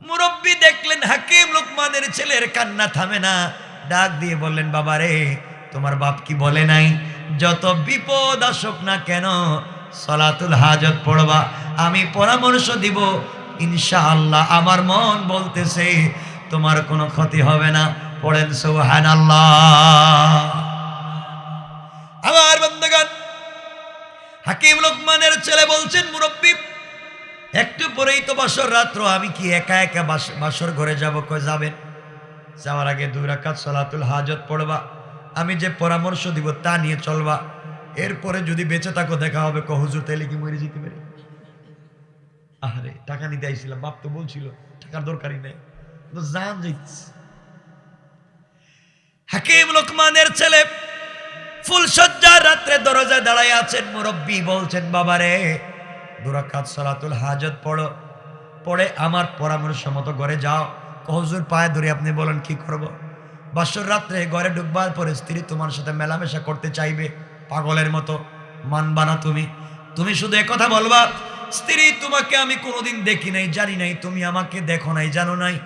মুরব্বী দেখলেন হাকিম লোকমানের ছেলের কান্না থামে না, ডাক দিয়ে বললেন, বাবা রে, তোমার বাপ কি বলে নাই যত বিপদ আসুক না কেন সালাতুল হাজত পড়বা, আমি পরামর্শ দিব, ইনশাআল্লাহ আমার মন বলতেছে তোমার কোনো ক্ষতি হবে না। পড়েন সুবহানাল্লাহ। আমার বন্ধুগণ, হাকিম লোকমানের ছেলে বলছেন, মুরব্বী একটু পরেই তো বাসর রাত্র, আমি কি একা একা বাসর ঘরে যাব? কই যাবেন? যাওয়ার আগে 2 রাকাত সালাতুল হাজত পড়বা, আমি যে পরামর্শ দিব তা নিয়ে চলবা, এরপরে যদি বেঁচে থাকো দেখা হবে। হুজুর তাইলে কি মরে যেতে পারি? আরে টাকা নিতে আইছিলাম, বাপ তো বলছিল টাকার দরকারই নেই, তো জান যাইছে। হাকিম লোকমানের ছেলে ফুলসজ্জার রাত্রে দরজায় দাঁড়ায় আছেন। মুরব্বী বলছেন, বাবা রে, 2 রাকাত সালাতুল হাজত পড়ো, পড়ে আমার পরামর্শ মতো ঘরে যাও। হুজুর পায়ে ধরে আপনি বলেন কি করব? বাসর রাত্রে ঘরে ঢুকবার পরে স্ত্রী তোমার সাথে মেলামেশা করতে চাইবে পাগলের মতো, মানবা না তুমি? তুমি শুধু একথা বলবা, স্ত্রী তোমাকে আমি কোনোদিন দেখি নাই, জানি নাই, তুমি আমাকে দেখো নাই, জানো নাই,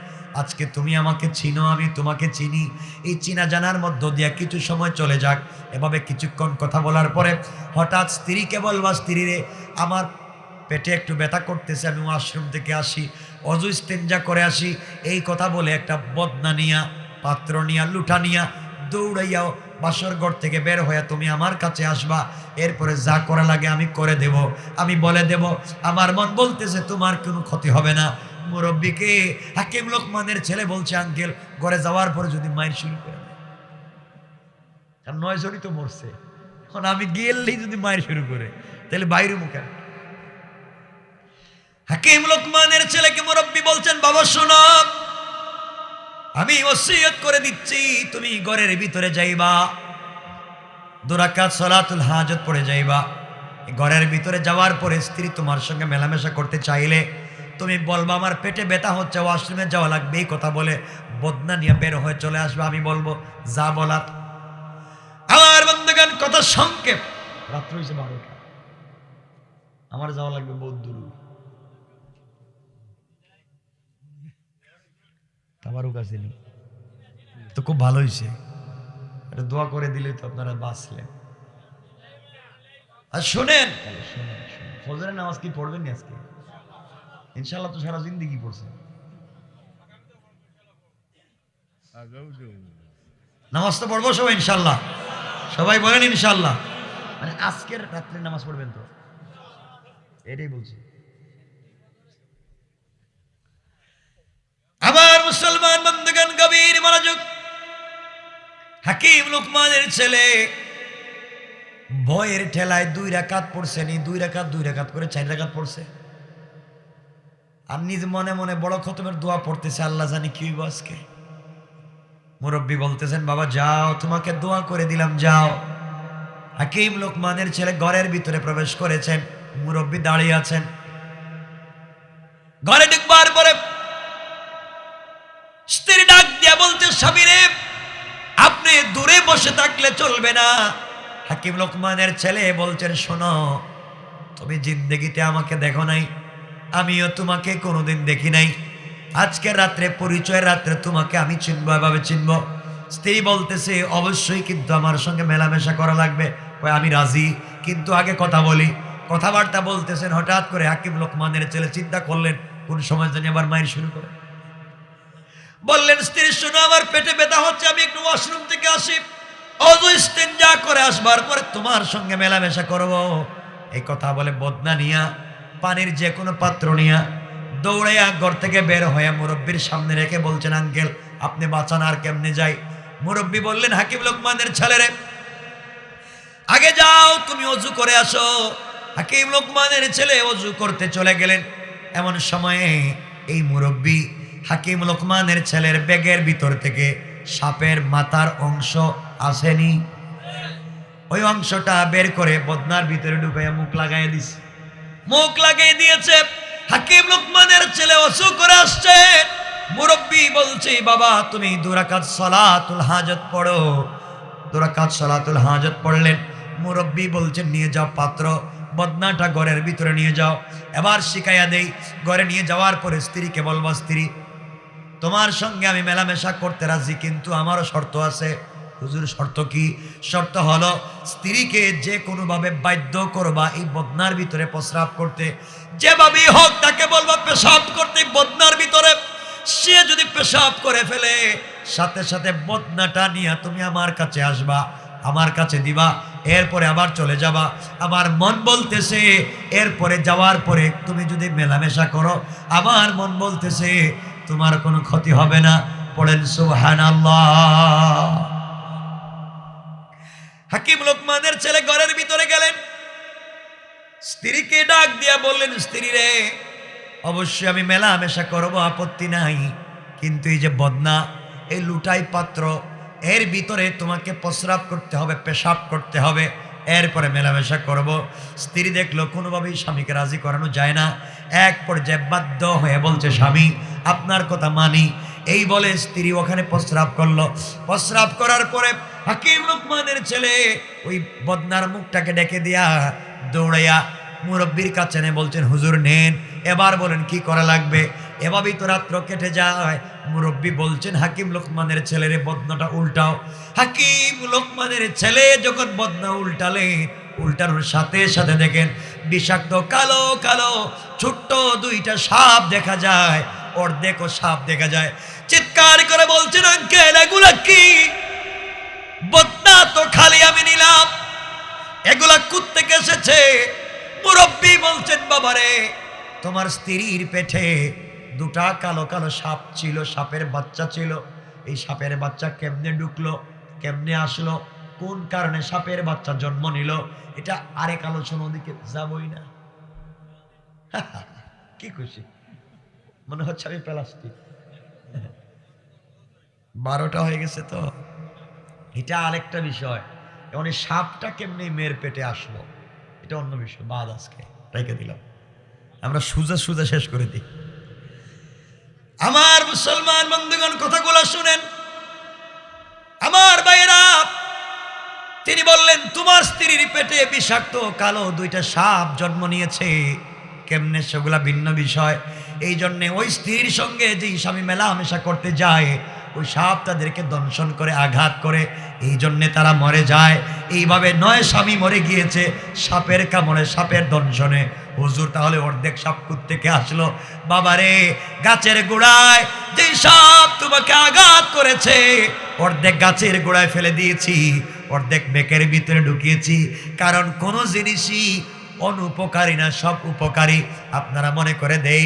আজকে তুমি আমাকে চিনো, আমি তোমাকে চিনি। এই চিনা জানার মধ্য দিয়ে কিছু সময় চলে যাক। এভাবে কিছুক্ষণ কথা বলার পরে হঠাৎ স্ত্রীকে বলবা, স্ত্রী রে, আমার পেটে একটু ব্যথা করতেছে, আমি ওয়াশরুম থেকে আসি, অজু ইস্তেঞ্জা করে আসি। এই কথা বলে একটা বদনা নিয়া, পাত্র নিয়া, লুঠা নিয়া দৌড়াইয়াও বাসর ঘর থেকে বের হইয়া তুমি আমার কাছে আসবা। এরপরে যা করা লাগে আমি করে দেব, আমি বলে দেব। আমার মন বলতেছে তোমার কোনো ক্ষতি হবে না। মুরব্বীকে হাকিম লোকমানের ছেলে বলছে, আঙ্কেল ঘরে যাওয়ার পরে যদি মায়ের শুরু করে দেয়, আর 9 জনই তো মরছে, এখন আমি গেলেই যদি মায়ের শুরু করে, তাহলে বাইরে মুখে। হাকিম লোকমানের ছেলেকে মুরব্বী বলছেন, বাবা শোনো, আমি ওসিয়ত করে দিচ্ছি, তুমি ঘরের ভিতরে যাইবা, 2 রাকাত সালাতুল হাজত পড়ে যাইবা। ঘরের ভিতরে যাওয়ার পরে স্ত্রী তোমার সঙ্গে মেলামেশা করতে চাইলে তুমি বলবা, আমার পেটে ব্যথা হচ্ছে, ওয়াশরুমে যাওয়া লাগবে। এই কথা বলে বদনা নিয়ে বের হয়ে চলে আসবে, আমি বলবো যা বলার। আমার বন্ধুগণ, কথা সংক্ষেপ, রাত্র হয়েছে 12টা, আমার যাওয়া লাগবে বহুত দূর। আমারও কাছে নেই তো, খুব ভালো হয়েছে, এটা দোয়া করে দিলে তো আপনারা বাঁচলেন। আর শোনেন, ফজরের নামাজ কি পড়বেন না আজকে? ইনশাল্লাহ তো সারা জিন্দেগি পড়ছে, নামাজ তো পড়বো সবাই ইনশাল্লাহ। সবাই বলেন ইনশাল্লাহ। মানে আজকের রাত্রে নামাজ পড়বেন তো, এটাই বলছি। আবার মুসলমান বন্ধুগণ, গভীর মনোযোগ। হাকিম লোকমানের ছেলে ভয়ের ঠেলায় 2 রাকাত পড়ছে নি, 2 রাকাত করে 4 রাকাত পড়ছে, আর নিজ মনে মনে বড় খতমের দোয়া পড়তেছে, আল্লাহ জানি কি হইব আজকে। মুরব্বী বলতেছেন, বাবা যাও, তোমাকে দোয়া করে দিলাম, যাও। হাকিম লোকমানের ছেলে ঘরের ভিতরে প্রবেশ করেছেন, মুরব্বী দাঁড়িয়ে আছেন। ঘরে ঢুকবার পরে স্ত্রী ডাক দিয়া বলছে, স্বামী রে, আপনি দূরে বসে থাকলে চলবে না। হাকিম লোকমানের ছেলে বলছেন, শোনো, তুমি জিন্দেগিতে আমাকে দেখো নাই, আমিও তোমাকে কোনোদিন দেখি নাই, আজকে রাত্রে পরিচয় রাত্রে তোমাকে আমি চিনবো, এভাবে চিনবো। স্ত্রী বলতেছে, অবশ্যই, কিন্তু আমার সঙ্গে মেলামেশা করা লাগবে। কয় আমি রাজি, কিন্তু আগে কথা বলি। কথাবার্তা বলতেছেন, হঠাৎ করে হাকিম লোকমানের ছেলে চিন্তা করলেন কোন সময় জানি আবার মায়ের শুরু করে। বললেন, স্ত্রী শোনো, আমার পেটে ব্যথা হচ্ছে, আমি একটু ওয়াশরুম থেকে আসি, অযু ইস্তেঞ্জা করে আসবার পরে তোমার সঙ্গে মেলামেশা করব। এই কথা বলে বদনা নিয়া, পানির যে কোনো পাত্র নিয়া দৌড়াইয়া ঘর থেকে বের হয়ে মুরব্বীর সামনে রেখে বলছেন, আঙ্কেল আপনি বাঁচান, আর কেমনে যাই? মুরব্বী বললেন, হাকিম লোকমানের ছেলেরে আগে যাও, তুমি অজু করে আসো। হাকিম লোকমানের ছেলে অজু করতে চলে গেলেন। এমন সময়ে এই মুরব্বী হাকিম লোকমানের ছেলের ব্যাগের ভিতর থেকে সাপের মাথার অংশ আসেনি, ওই অংশটা বের করে বদনার ভিতরে ঢুকাইয়া মুখ লাগাই দিছে। মুখ লাগিয়ে দিয়েছে। হাকিম লোকমানের ছেলে অজু করে আসছে। মুরব্বী বলছে, বাবা তুমি 2 রাকাত সালাতুল হাজত পড়ো। 2 রাকাত সালাতুল হাজত পড়লেন। মুরব্বী বলছেন, নিয়ে যাও পাত্র, বদনাটা ঘরের ভিতরে নিয়ে যাও। এবার শিখাইয়া দেই। ঘরে নিয়ে যাওয়ার পরে স্ত্রীকে বলবা, স্ত্রী তোমার সঙ্গে আমি মেলামেশা করতে রাজি, কিন্তু আমারও শর্ত আছে। হুজুর শর্ত কি? শর্ত হলো স্ত্রীকে যে কোনোভাবে বাধ্য করবা এই বদনার ভিতরে প্রস্রাব করতে। যেভাবেই হোক তাকে বলবা পেশাব করতে বদনার ভিতরে। সে যদি পেশাব করে ফেলে, সাথে সাথে বদনাটা নিয়ে তুমি আমার কাছে আসবা, আমার কাছে দিবা, এরপরে আবার চলে যাবা। আমার মন বলতেছে এরপরে যাওয়ার পরে তুমি যদি মেলামেশা করো, আমার মন বলতেছে তোমার কোনো ক্ষতি হবে না। পড়েন সুবহানাল্লাহ। হাকিম লোকমানের ছেলে ঘরের ভিতরে গেলেন, স্ত্রীকে ডাক দিয়া বললেন, স্ত্রী রে অবশ্যই আমি মেলামেশা করবো, আপত্তি নাই, কিন্তু এই যে বদনা, এই লুটাই পাত্র, এর ভিতরে তোমাকে প্রস্রাব করতে হবে, পেশাব করতে হবে, এরপরে মেলামেশা করব। স্ত্রী দেখলো কোনোভাবেই স্বামীকে রাজি করানো যায় না। এক পর্যায়ে বাধ্য হয়ে বলছে, স্বামী আপনার কথা মানি। এই বলে স্ত্রী ওখানে প্রস্রাব করলো। প্রস্রাব করার পরে হাকিম লোকমানের ছেলে ওই বদনার মুখটাকে ডেকে দিয়া দৌড়াইয়া মুরব্বীর কাছে এনে বলছেন, হুজুর নেন, এবার বলেন কি করা লাগবে। এভাবেই তো রাত্র কেটে যায়। মুরব্বী বলছেন, হাকিম লোকমানের ছেলের বদনাটা উল্টাও। হাকিম লোকমানের ছেলে যখন বদনা উল্টানোর সাথে সাথে দেখেন বিষাক্ত কালো কালো ছোট্ট 2টা সাপ দেখা যায়, অর্ধেকও সাপ দেখা যায়। চিৎকার করে বলছেন, আঙ্কেল এগুলা কি? বদনা তো খালি আমি নিলাম, এগুলা কোত্থেকে এসেছে? মুরব্বী বলছেন, বাবারে তোমার স্ত্রীর পেটে 2টা কালো কালো সাপ ছিল, সাপের বাচ্চা ছিল। এই সাপের বাচ্চা কেমনে ঢুকলো, কেমনে আসলো, কোন কারণে সাপের বাচ্চা জন্ম নিল, এটা আরেক আলোচনা, ওদিকে যাবই না। কি খুশি মনে হচ্ছে আমি প্লাস্টিক। 12টা হয়ে গেছে তো, এটা আরেকটা বিষয়। এখন এই সাপটা কেমনে মেয়ের পেটে আসলো এটা অন্য বিষয়, বাদ আজকে রেখে দিলাম। আমরা সুজা সুজা শেষ করে দিই। আমার মুসলমান বন্ধুগণ কথাগুলো শুনেন, আমার ভাইরা। তিনি বললেন, তোমার স্ত্রীর পেটে বিষাক্ত কালো 2টা সাপ জন্ম নিয়েছে, কেমনে সেগুলা ভিন্ন বিষয়। এই জন্যে ওই স্ত্রীর সঙ্গে যেই স্বামী মেলামেশা করতে যায়, ওই সাপ তাদেরকে দংশন করে, আঘাত করে, এই জন্যে তারা মরে যায়। এইভাবে 9 স্বামী মরে গিয়েছে সাপের কামড়ে, সাপের দংশনে। হুজুর তাহলে অর্ধেক সাপ থেকে আসলো? বাবারে, গাছের গোড়ায় যে সাপ তোমাকে আঘাত করেছে অর্ধেক গাছের গোড়ায় ফেলে দিয়েছি, অর্ধেক বেকের ভিতরে ঢুকিয়েছি। কারণ কোনো জিনিসই অনুপকারী না, সব উপকারী। আপনারা মনে করে দেই,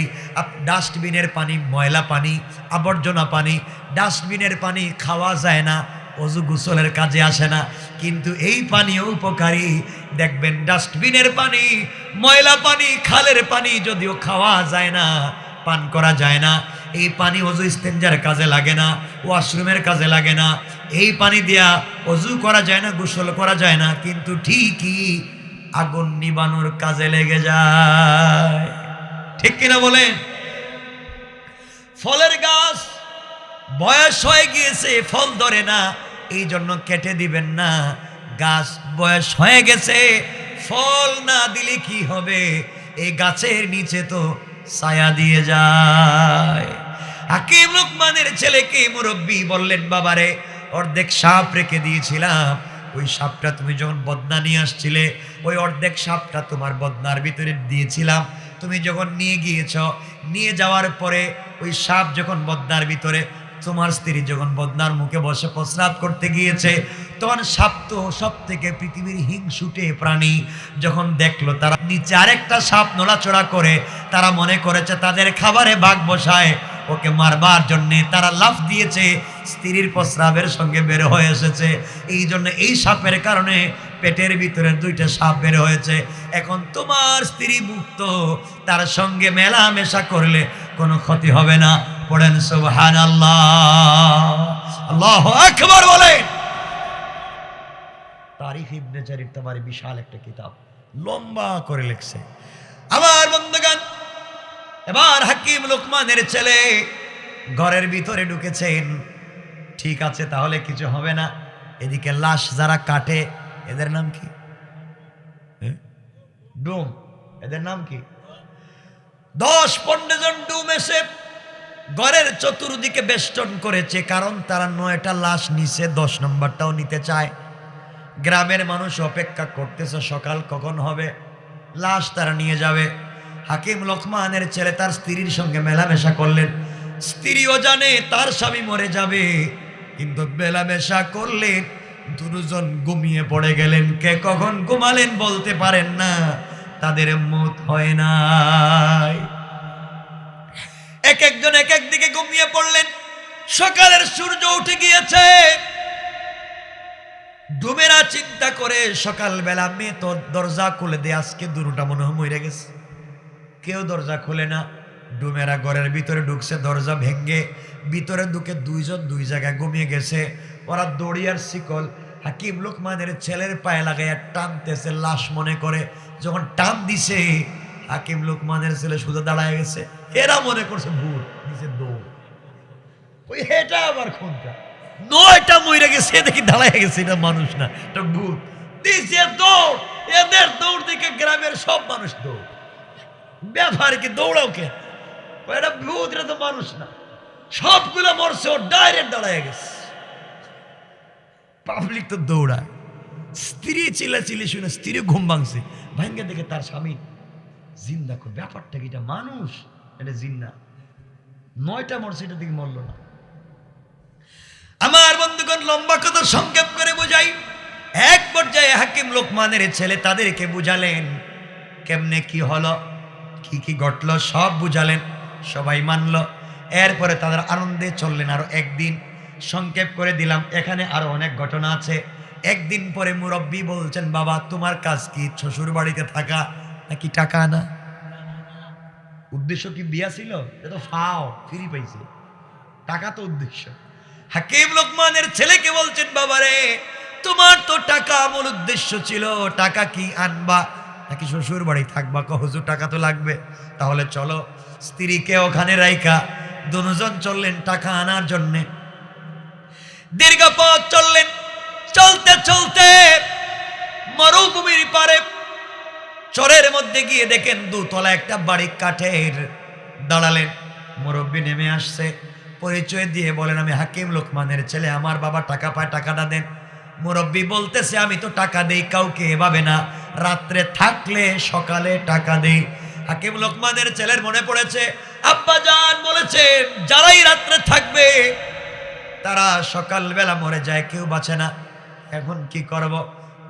ডাস্টবিনের পানি ময়লা পানি, আবর্জনা পানি, ডাস্টবিনের পানি খাওয়া যায় না, অজু গোসলের কাজে আসে না, কিন্তু এই পানিও উপকারী। দেখবেন ডাস্টবিনের পানি, ময়লা পানি, খালের পানি যদিও খাওয়া যায় না, পান করা যায় না, এই পানি অজু ইস্তেঞ্জার কাজে লাগে না, ওয়াশরুমের কাজে লাগে না, এই পানি দিয়া অজু করা যায় না, গোসল করা যায় না, কিন্তু ঠিকই আগুন নিবানোর কাজে লেগে যায়। ঠিক কিনা বলেন? ফলের গাছ বয়স হয়ে গিয়েছে, ফল ধরে না, এই জন্য কেটে দিবেন না। গাছ বয়স হয়ে গেছে, ফল না দিলে কি হবে? এই গাছের নিচে তো ছায়া দিয়ে যায়। হাকিম লোকমানের ছেলেকে মুরব্বী বললেন, বাবারে অর্ধেক সাপ রেখে দিয়েছিলাম, ওই সাপটা তুমি যখন বদনা নিয়ে আসছিলে, ওই অর্ধেক সাপটা তোমার বদনার ভিতরে দিয়েছিলাম। তুমি যখন নিয়ে গিয়েছ, নিয়ে যাওয়ার পরে ওই সাপ যখন বদনার ভিতরে, তোমার স্ত্রী যখন বদনার মুখে বসে প্রস্রাব করতে গিয়েছে, তখন সাপ তো সব থেকে পৃথিবীর হিংসুটে প্রাণী, যখন দেখলো তারা নিচে আরেকটা সাপ নড়াচড়া করে, তারা মনে করেছে তাদের খাবারে ভাগ বসায়, ওকে মারবার জন্যে তারা লাফ দিয়েছে, স্ত্রীর প্রস্রাবের সঙ্গে বের হয়ে এসেছে। এই জন্য এই সাপের কারণে পেটের ভিতরে দুইটা সাপ বের হয়েছে। এখন তোমার স্ত্রী মুক্ত, তার সঙ্গে মেলামেশা করলে কোনো ক্ষতি হবে না। পড়েন সুবহানাল্লাহ, আল্লাহু আকবার বলেন। তারিখ ইবনে জারির তাবারি বিশাল একটা কিতাব লম্বা করে লিখছে। আমার বন্ধুগণ, এবার হাকিম লোকমানের ছেলে ঘরের ভিতরে ঢুকেছেন। ঠিক আছে, তাহলে কিছু হবে না। এদিকে লাশ যারা কাটে, এদের নাম কি? ডুম। এদের নাম কি? 10-15 জন ডুম এসে ঘরের চতুর্দিকে বেষ্টন করেছে, কারণ তারা 9টা লাশ নিছে, 10 নম্বরটাও নিতে চায়। গ্রামের মানুষ অপেক্ষা করতেছে সকাল কখন হবে, লাশ তারা নিয়ে যাবে। হাকিম লোকমানের ছেলে তার স্ত্রীর সঙ্গে মেলামেশা করলেন। স্ত্রীও জানে তার স্বামী মরে যাবে, কিন্তু মেলামেশা করলেন। দুজন ঘুমিয়ে পড়ে গেলেন। কে কখন ঘুমালেন বলতে পারেন না, তাদের মত হয় নাই। এক একজন এক এক দিকে ঘুমিয়ে পড়লেন। সকালের সূর্য উঠে গিয়েছে। ডুমেরা চিন্তা করে সকালবেলা মেয়ে তো দরজা খুলে দে, আজকে দুটা মনে হয় মরে গেছে। কেউ দরজা খুলে না। ডুমেরা ঘরের ভিতরে ঢুকছে, দরজা ভেঙ্গে ভিতরে ঢুকে দুইজন দুই জায়গায় ঘুমিয়ে গেছে। ওরা দড়িয়ার শিকল হাকিম লোকমানের ছেলের পায়ে লাগাইয়া টানতেছে, লাশ মনে করে। যখন টান দিছে, হাকিম লোকমানের ছেলে সোজা দাঁড়ায় গেছে। এরা মনে করছে ভূত, দিছে দৌড়। ওই এটা আবার কোনটা? 9টা মরে গেছে, দেখি দাঁড়ায় গেছে, এটা মানুষ না, এটা ভূত। দিছে দৌড়। এদের দৌড় দিকে গ্রামের সব মানুষ দৌড়। ব্যাপার কি দৌড়াও কে? এটা ভূত, এটা তো মানুষ না। সবগুলো মরছে, ও ডাইরেক্ট দাঁড়ায় গেছে। পাবলিক তো দৌড়ায়। স্ত্রী চিল্লাচিল্লি শুনে স্ত্রী ঘুম ভাঙছে, ভাঙ্গে দেখে তার স্বামী জিন্দা। ব্যাপারটা কি? এটা মানুষ, এটা জিন্না। 9টা মরছে, এটা দিকে মরল না। আমার বন্ধুগণ, লম্বা কথা সংক্ষেপ করে বোঝাই। এক পর্যায়ে হাকিম লোকমানের ছেলে তাদেরকে বুঝালেন কেমনে কি হলো, কি কি ঘটলো, সব বুঝালেন। সবাই মানলো। এরপরে তাদের আনন্দে চললেন আরো একদিন। সংক্ষেপ করে দিলাম, এখানে আরো অনেক ঘটনা আছে। একদিন পরে মুরব্বী বলছেন, বাবা তোমার কাজ কি? শ্বশুর বাড়িতে থাকা নাকি টাকা আনা? উদ্দেশ্য কি বিয়া ছিল? এ তো ফাও, ফ্রি পাইছে, টাকা তো উদ্দেশ্য। হাকিম লোকমানের ছেলেকে বলছেন, বাবা রে তোমার তো টাকা মূল উদ্দেশ্য ছিল, টাকা কি আনবা নাকি শ্বশুর বাড়ি থাকবা? হুজুর টাকা তো লাগবে। তাহলে চলো। স্ত্রীকে ওখানে রাইখা দুজন চললেন টাকা আনার জন্যে। দীর্ঘ পথ চললেন। চলতে চলতে মরুভূমির পারে চরের মধ্যে গিয়ে দেখেন দুতলা একটা বাড়ি কাঠের। দাঁড়ালেন। মুরব্বী নেমে আসছে, পরিচয় দিয়ে বলেন, আমি হাকিম লোকমানের ছেলে, আমার বাবা টাকা পায়, টাকাটা দেন। মুরব্বী বলতেছে, আমি তো টাকা দেই কাউকে এভাবে না, রাত্রে থাকলে সকালে টাকা দেই। হাকিম লোকমানের ছেলের মনে পড়েছে, আব্বা জান বলেছেন যারাই রাত্রে থাকবে তারা সকালবেলা মরে যায়, কেউ বাঁচে না। এখন কি করব?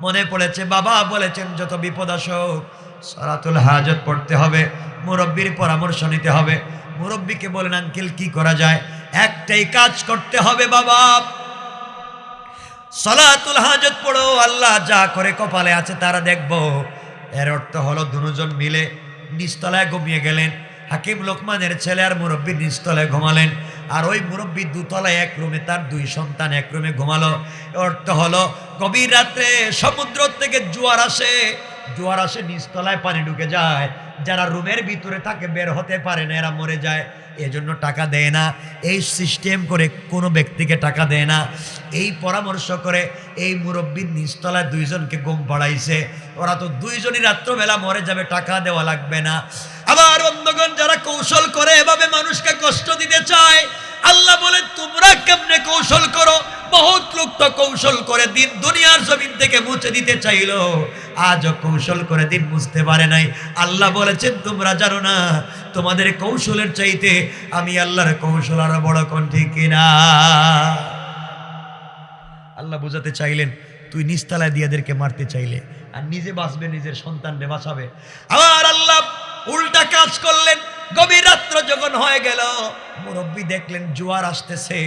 মনে পড়েছে বাবা বলেছেন যত বিপদ আসুক সালাতুল হাজত পড়তে হবে, মুরব্বীর পরামর্শ নিতে হবে। মুরব্বীকে বলেন, আঙ্কেল কি করা যায়? একটাই কাজ করতে হবে বাবা, সালাতুল হাজত পড়ো, আল্লাহ যা করে কপালে আছে তারা দেখবো। এর অর্থ হলো দুজন মিলে নিচতলায় ঘুমিয়ে গেলেন। হাকিম লোকমানের ছেলে আর মুরব্বী নিচতলায় ঘুমালেন, আর ওই মুরব্বী দুতলায় এক রুমে, তার দুই সন্তান এক রুমে ঘুমালো। অর্থ হলো গভীর রাত্রে সমুদ্র থেকে জোয়ার আসে, জোয়ার আসে নিচতলায় পানি ঢুকে যায়, যারা রুমের ভিতরে থাকে বের হতে পারে না, এরা মরে যায়। এজন্য টাকা দেয় না। এই সিস্টেম করে কোনো ব্যক্তিকে টাকা দেয় না। এই পরামর্শ করে এই মুরব্বীর নিচতলায় দুইজনকে ঘুম পাড়াইছে। ওরা তো দুইজনই রাত্রবেলা মরে যাবে, টাকা দেওয়া লাগবে না। আবার বন্ধুগণ, যারা কৌশল করে এভাবে মানুষকে কষ্ট দিতে চায়, আল্লাহ বলে তোমরা কেমনে কৌশল করো? বহুত লোক তো কৌশল করে দিন দুনিয়ার জমিন থেকে মুছে দিতে চাইলো, আজও কৌশল করে দিন মুছতে পারে নাই। আল্লাহ বলেছেন তোমরা জানো না তোমাদের কৌশলের চাইতে আমি আল্লাহর কৌশল আরো বড়, কোন ঠিক কিনা? আল্লাহ বুঝাতে চাইলেন তুই নিস্তালায় দিয়ে এদেরকে মারতে চাইলে আর নিজে বাঁচবে, নিজের সন্তানরে বাঁচাবে। আবার আল্লাহ উল্টা কাজ করলেন। গভীর রাত্র যখন হয়ে গেল, মুরব্বী দেখলেন জোয়ার আসতেছে।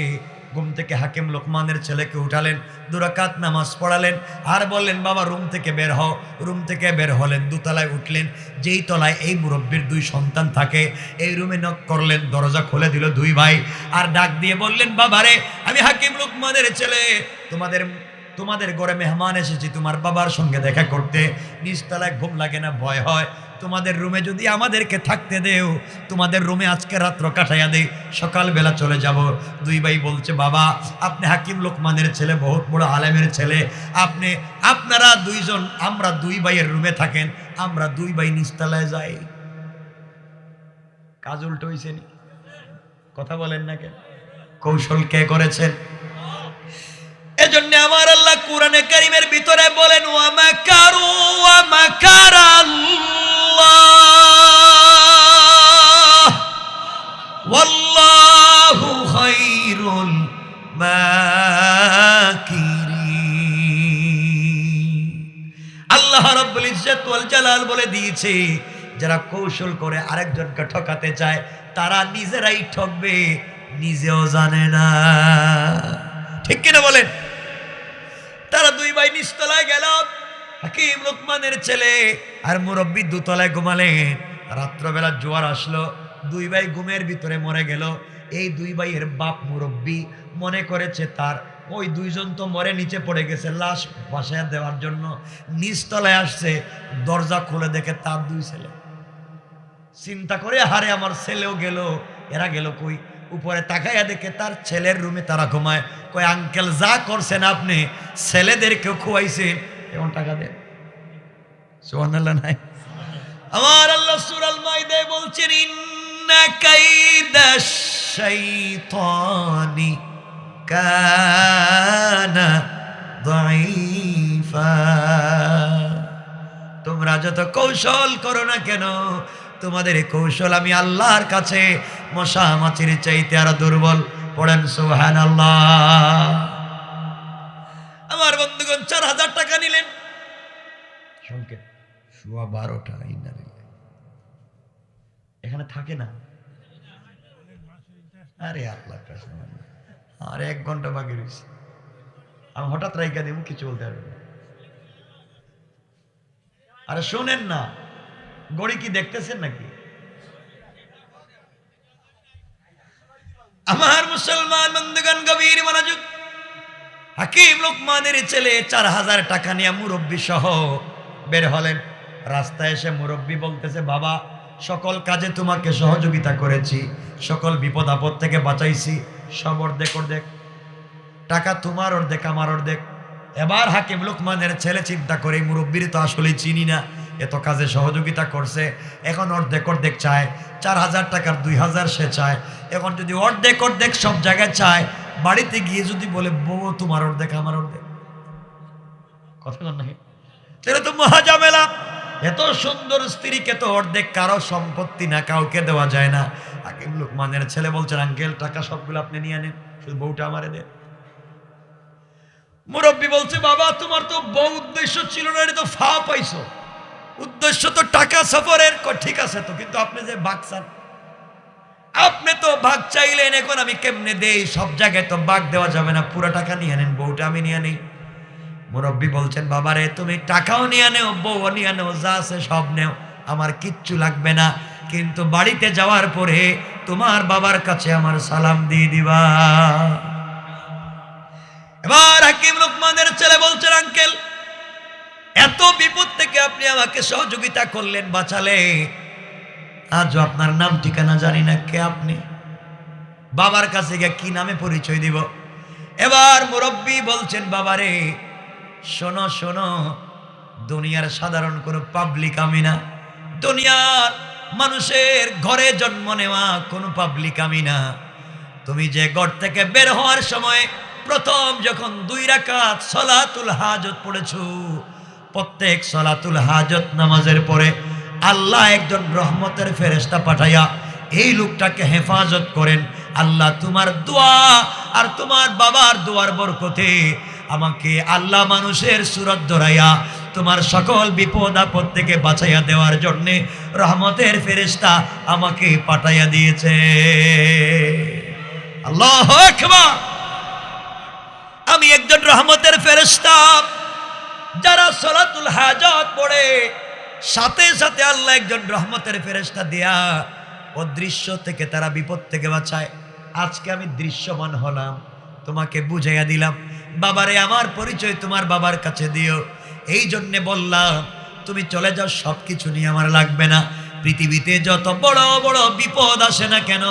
ঘুম থেকে হাকিম লোকমানের ছেলেকে উঠালেন, 2 রাকাত নামাজ পড়ালেন, আর বললেন বাবা রুম থেকে বের হও। রুম থেকে বের হলেন, 2 তলায় উঠলেন। যেই তলায় এই মুরব্বীর 2 সন্তান থাকে, এই রুমে নক করলেন, দরজা খুলে দিল 2 ভাই, আর ডাক দিয়ে বললেন বাবারে আমি হাকিম লোকমানের ছেলে, তোমাদের ঘরে মেহমান এসেছি তোমার বাবার সঙ্গে দেখা করতে। নিচতলায় ঘুম লাগে না, ভয় হয়? তোমাদের রুমে যদি আমাদেরকে থাকতে দেও, তোমাদের রুমে আজকে রাত্র কাটাইয়া দেই, সকালবেলা চলে যাব। 2 ভাই বলছে বাবা আপনি হাকিম লোকমানের ছেলে, বহুত বড় আলেমের ছেলে, আপনারা 2 জন, আমরা 2 ভাইয়ের রুমে থাকেন, আমরা 2 ভাই নিচতলায় যাই। কাজ উল্টো হয়েছে নি? কথা বলেন না কেন? কৌশল কে করেছেন? এজন্য আমার আল্লাহ কোরআনে কারীমের ভিতরে বলেন ওয়া মাকারু ওয়া মাকারাল্লাহ ওয়াল্লাহু খায়রুল মাকিরিন। আল্লাহ রাব্বুল ইজ্জত ওয়াল জালাল বলে দিয়েছে যারা কৌশল করে আরেকজনকে ঠকাতে চায় তারা নিজেরাই ঠকবে, নিজেও জানে না। ঠিক কিনা বলেন? তারা 2 ভাই নিচতলায় গেল, হাকিম লোকমানের ছেলে আর মুরব্বী 2 তলায় ঘুমালেন। রাত্রবেলা জোয়ার আসলো, 2 ভাই ঘুমের ভিতরে মরে গেল। এই 2 ভাইয়ের বাপ মুরব্বী মনে করেছে তার ওই 2 জন তো মরে নিচে পড়ে গেছে, লাশ বাসায় দেওয়ার জন্য নিচতলায় আসছে। দরজা খুলে দেখে তার 2 ছেলে। চিন্তা করে হারে আমার ছেলেও গেল, এরা গেল কই? উপরে তাকাইয়া দেখে তার ছেলের রুমে তারা ঘুমায়। কই আঙ্কেল যা করছেন আপনি, ছেলেদেরকেও খুয়াইছেন, এমন টাকা দেন। সুবহানাল্লাহ নাই? আমার আল্লাহ সূরাল মাইদায় বলছেন ইন্না কাইদাশ শাইতানি কানা দাঈফা। তোমরা যত কৌশল করো না কেন, তোমাদের এই কৌশল আমি আল্লাহর কাছে মশা মাছির চাইতে আরো দুর্বল। পড়েন সুবহানাল্লাহ। আমার বন্ধুগণ 4000 টাকা নিলেন, সংকেত 12:15 এখানে থাকে না। আরে আল্লাহ আর 1 ঘন্টা বাকি রয়েছে, আমি হঠাৎ রাইকা দিব, কিছু বলতে পারবো না। আরে শোনেন না, গড়ি কি দেখতেছেন নাকি? আমার মুসলমান বন্ধুগণ গভীর মনোযোগ। হাকিম লোকমানের ছেলে 4000 টাকা নিয়ে মুরব্বী সহ বের হলেন। রাস্তায় এসে মুরব্বী বলতেছে বাবা সকল কাজে তোমাকে সহযোগিতা করেছি, সকল বিপদ আপদ থেকে বাঁচাইছি, সব অর্ধেক অর্ধেক, টাকা তোমার অর্ধেক আমার অর্ধেক। এবার হাকিম লোকমানের ছেলে চিন্তা করে মুরব্বীর তো আসলে চিনি না, এত কাজে সহযোগিতা করছে, এখন অর্ধেক অর্ধেক চায়। 4000 টাকার 2000 সে চায়। এখন যদি অর্ধেক অর্ধেক সব জায়গায় চায়, বাড়িতে গিয়ে যদি বলে বউ তোমার অর্ধেক আমার অর্ধেক, কথা বল নাকি? সেটা তো মহাঝামেলা। এত সুন্দর স্ত্রীকে তো অর্ধেক কারো সম্পত্তি না, কাউকে দেওয়া যায় না। হাকিম লোকমানের ছেলে বলছেন আঙ্কেল টাকা সবগুলো আপনি নিয়ে নেন, শুধু বউটা আমারে দেন। মুরব্বী বলছে বাবা তোমার তো বউ উদ্দেশ্য ছিল না, এটা তো ফা পাইছো, উদ্দেশ্য তো টাকা সফরের। ঠিক আছে তো, কিন্তু আপনি যে ভাগ চান, আপনি তো ভাগ চাইলেন, এখন আমি কেমনে দেই? সব জায়গায় তো ভাগ দেওয়া যাবে না, পুরো টাকা নিয়ে নেন, বউটা আমি নিয়ে নেই। মুরব্বী বলছেন বাবারে তুমি টাকাও নিয়ে নেও, বউও নিয়ে নেও, যা আছে সব নেও, আমার কিচ্ছু লাগবে না, কিন্তু বাড়িতে যাওয়ার পরে তোমার বাবার কাছে আমার সালাম দিয়ে দিবা। এবার হাকিম লোকমানের ছেলে বলছেন আঙ্কেল এত বিপদ থেকে আপনি আমাকে সহযোগিতা করলেন, বাঁচালে, আজও আপনার নাম ঠিকানা জানি না, কে আপনি? বাবার কাছে গিয়ে কি নামে পরিচয় দিব? এবার মুরব্বী বলছেন বাবারে শোনো শোনো, দুনিয়ার সাধারণ কোনো পাবলিক আমি না, দুনিয়ার মানুষের ঘরে জন্ম নেওয়া কোনো পাবলিক আমি না। তুমি যে ঘর থেকে বের হওয়ার সময় প্রথম যখন 2 রাকাত সালাতুল হাজত পড়েছো, প্রত্যেক সালাতুল হাজত নামাজের পরে আল্লাহ একজন রহমতের ফেরেশতা পাঠাইয়া এই লোকটাকে হেফাজত করেন। আল্লাহ তোমার দোয়া আর তোমার বাবার দোয়ার বরকতে আমাকে আল্লাহ মানুষের সুরত ধরাইয়া তোমার সকল বিপদ আপদ থেকে বাঁচাইয়া দেওয়ার জন্যে রহমতের ফেরেশতা আমাকে পাঠাইয়া দিয়েছে। আল্লাহু আকবার। আমি একজন রহমতের ফেরেশতা, যারা সালাতুল হাজত পড়ে সাথে সাথে আল্লাহ একজন রহমতের ফেরেশতা দেয়া অদৃশ্য থেকে তারা বিপদ থেকে বাঁচায়। আজকে আমি দৃশ্যমান হলাম, তোমাকে বুঝাইয়া দিলাম। বাবারে আমার পরিচয় তোমার বাবার কাছে দিও। এই জন্যে বললাম তুমি চলে যাও, সব কিছু নিয়ে আমার লাগবে না। পৃথিবীতে যত বড় বড় বিপদ আসে না কেন,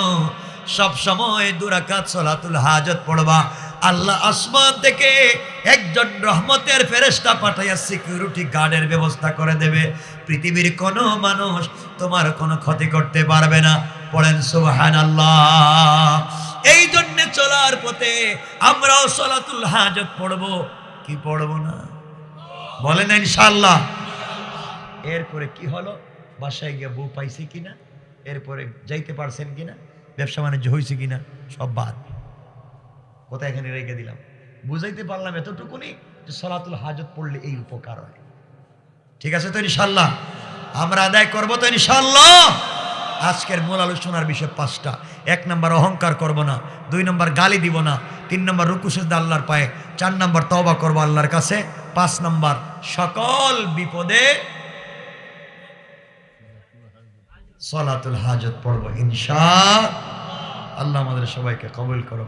সব সময় 2 রাকাত সালাতুল হাজত পড়বা। আল্লাহ আসমান থেকে একজন রহমতের ফেরেশতা পাঠাইয়া সিকিউরিটি গার্ডের ব্যবস্থা করে দেবে। পৃথিবীর কোনো মানুষ তোমার কোনো ক্ষতি করতে পারবে না। পড়েন সুবহানাল্লাহ। এই জন্য চলার পথে আমরাও সালাতুল হাজত পড়বো, কি পড়বো না? বলেন ইনশাআল্লাহ। এরপরে কি হলো? বাসায় গিয়ে বউ পাইছি কিনা, এরপরে যাইতে পারছেন কিনা, ব্যবসা বাণিজ্য হয়েছে কিনা, সব বাদ। কথা এখানে রেখে দিলাম। বুঝাইতে পারলাম এতটুকুনি যে সালাতুল হাজত পড়লে এই উপকার হয়। ঠিক আছে তো ইনশাআল্লাহ? আমরা আদায় করবো তো ইনশাআল্লাহ? আজকের মূল আলোচনার বিষয় 5টা। 1 নম্বর অহংকার করব না, 2 নম্বর গালি দিব না, 3 নম্বর রুকু সিজদা আল্লাহর পায়ে, 4 নম্বর তওবা করব আল্লাহর কাছে, 5 নম্বর সকল বিপদে সালাতুল হাজত পড়ব ইনশাআল্লাহ। আল্লাহ আমাদের সবাইকে কবুল করো।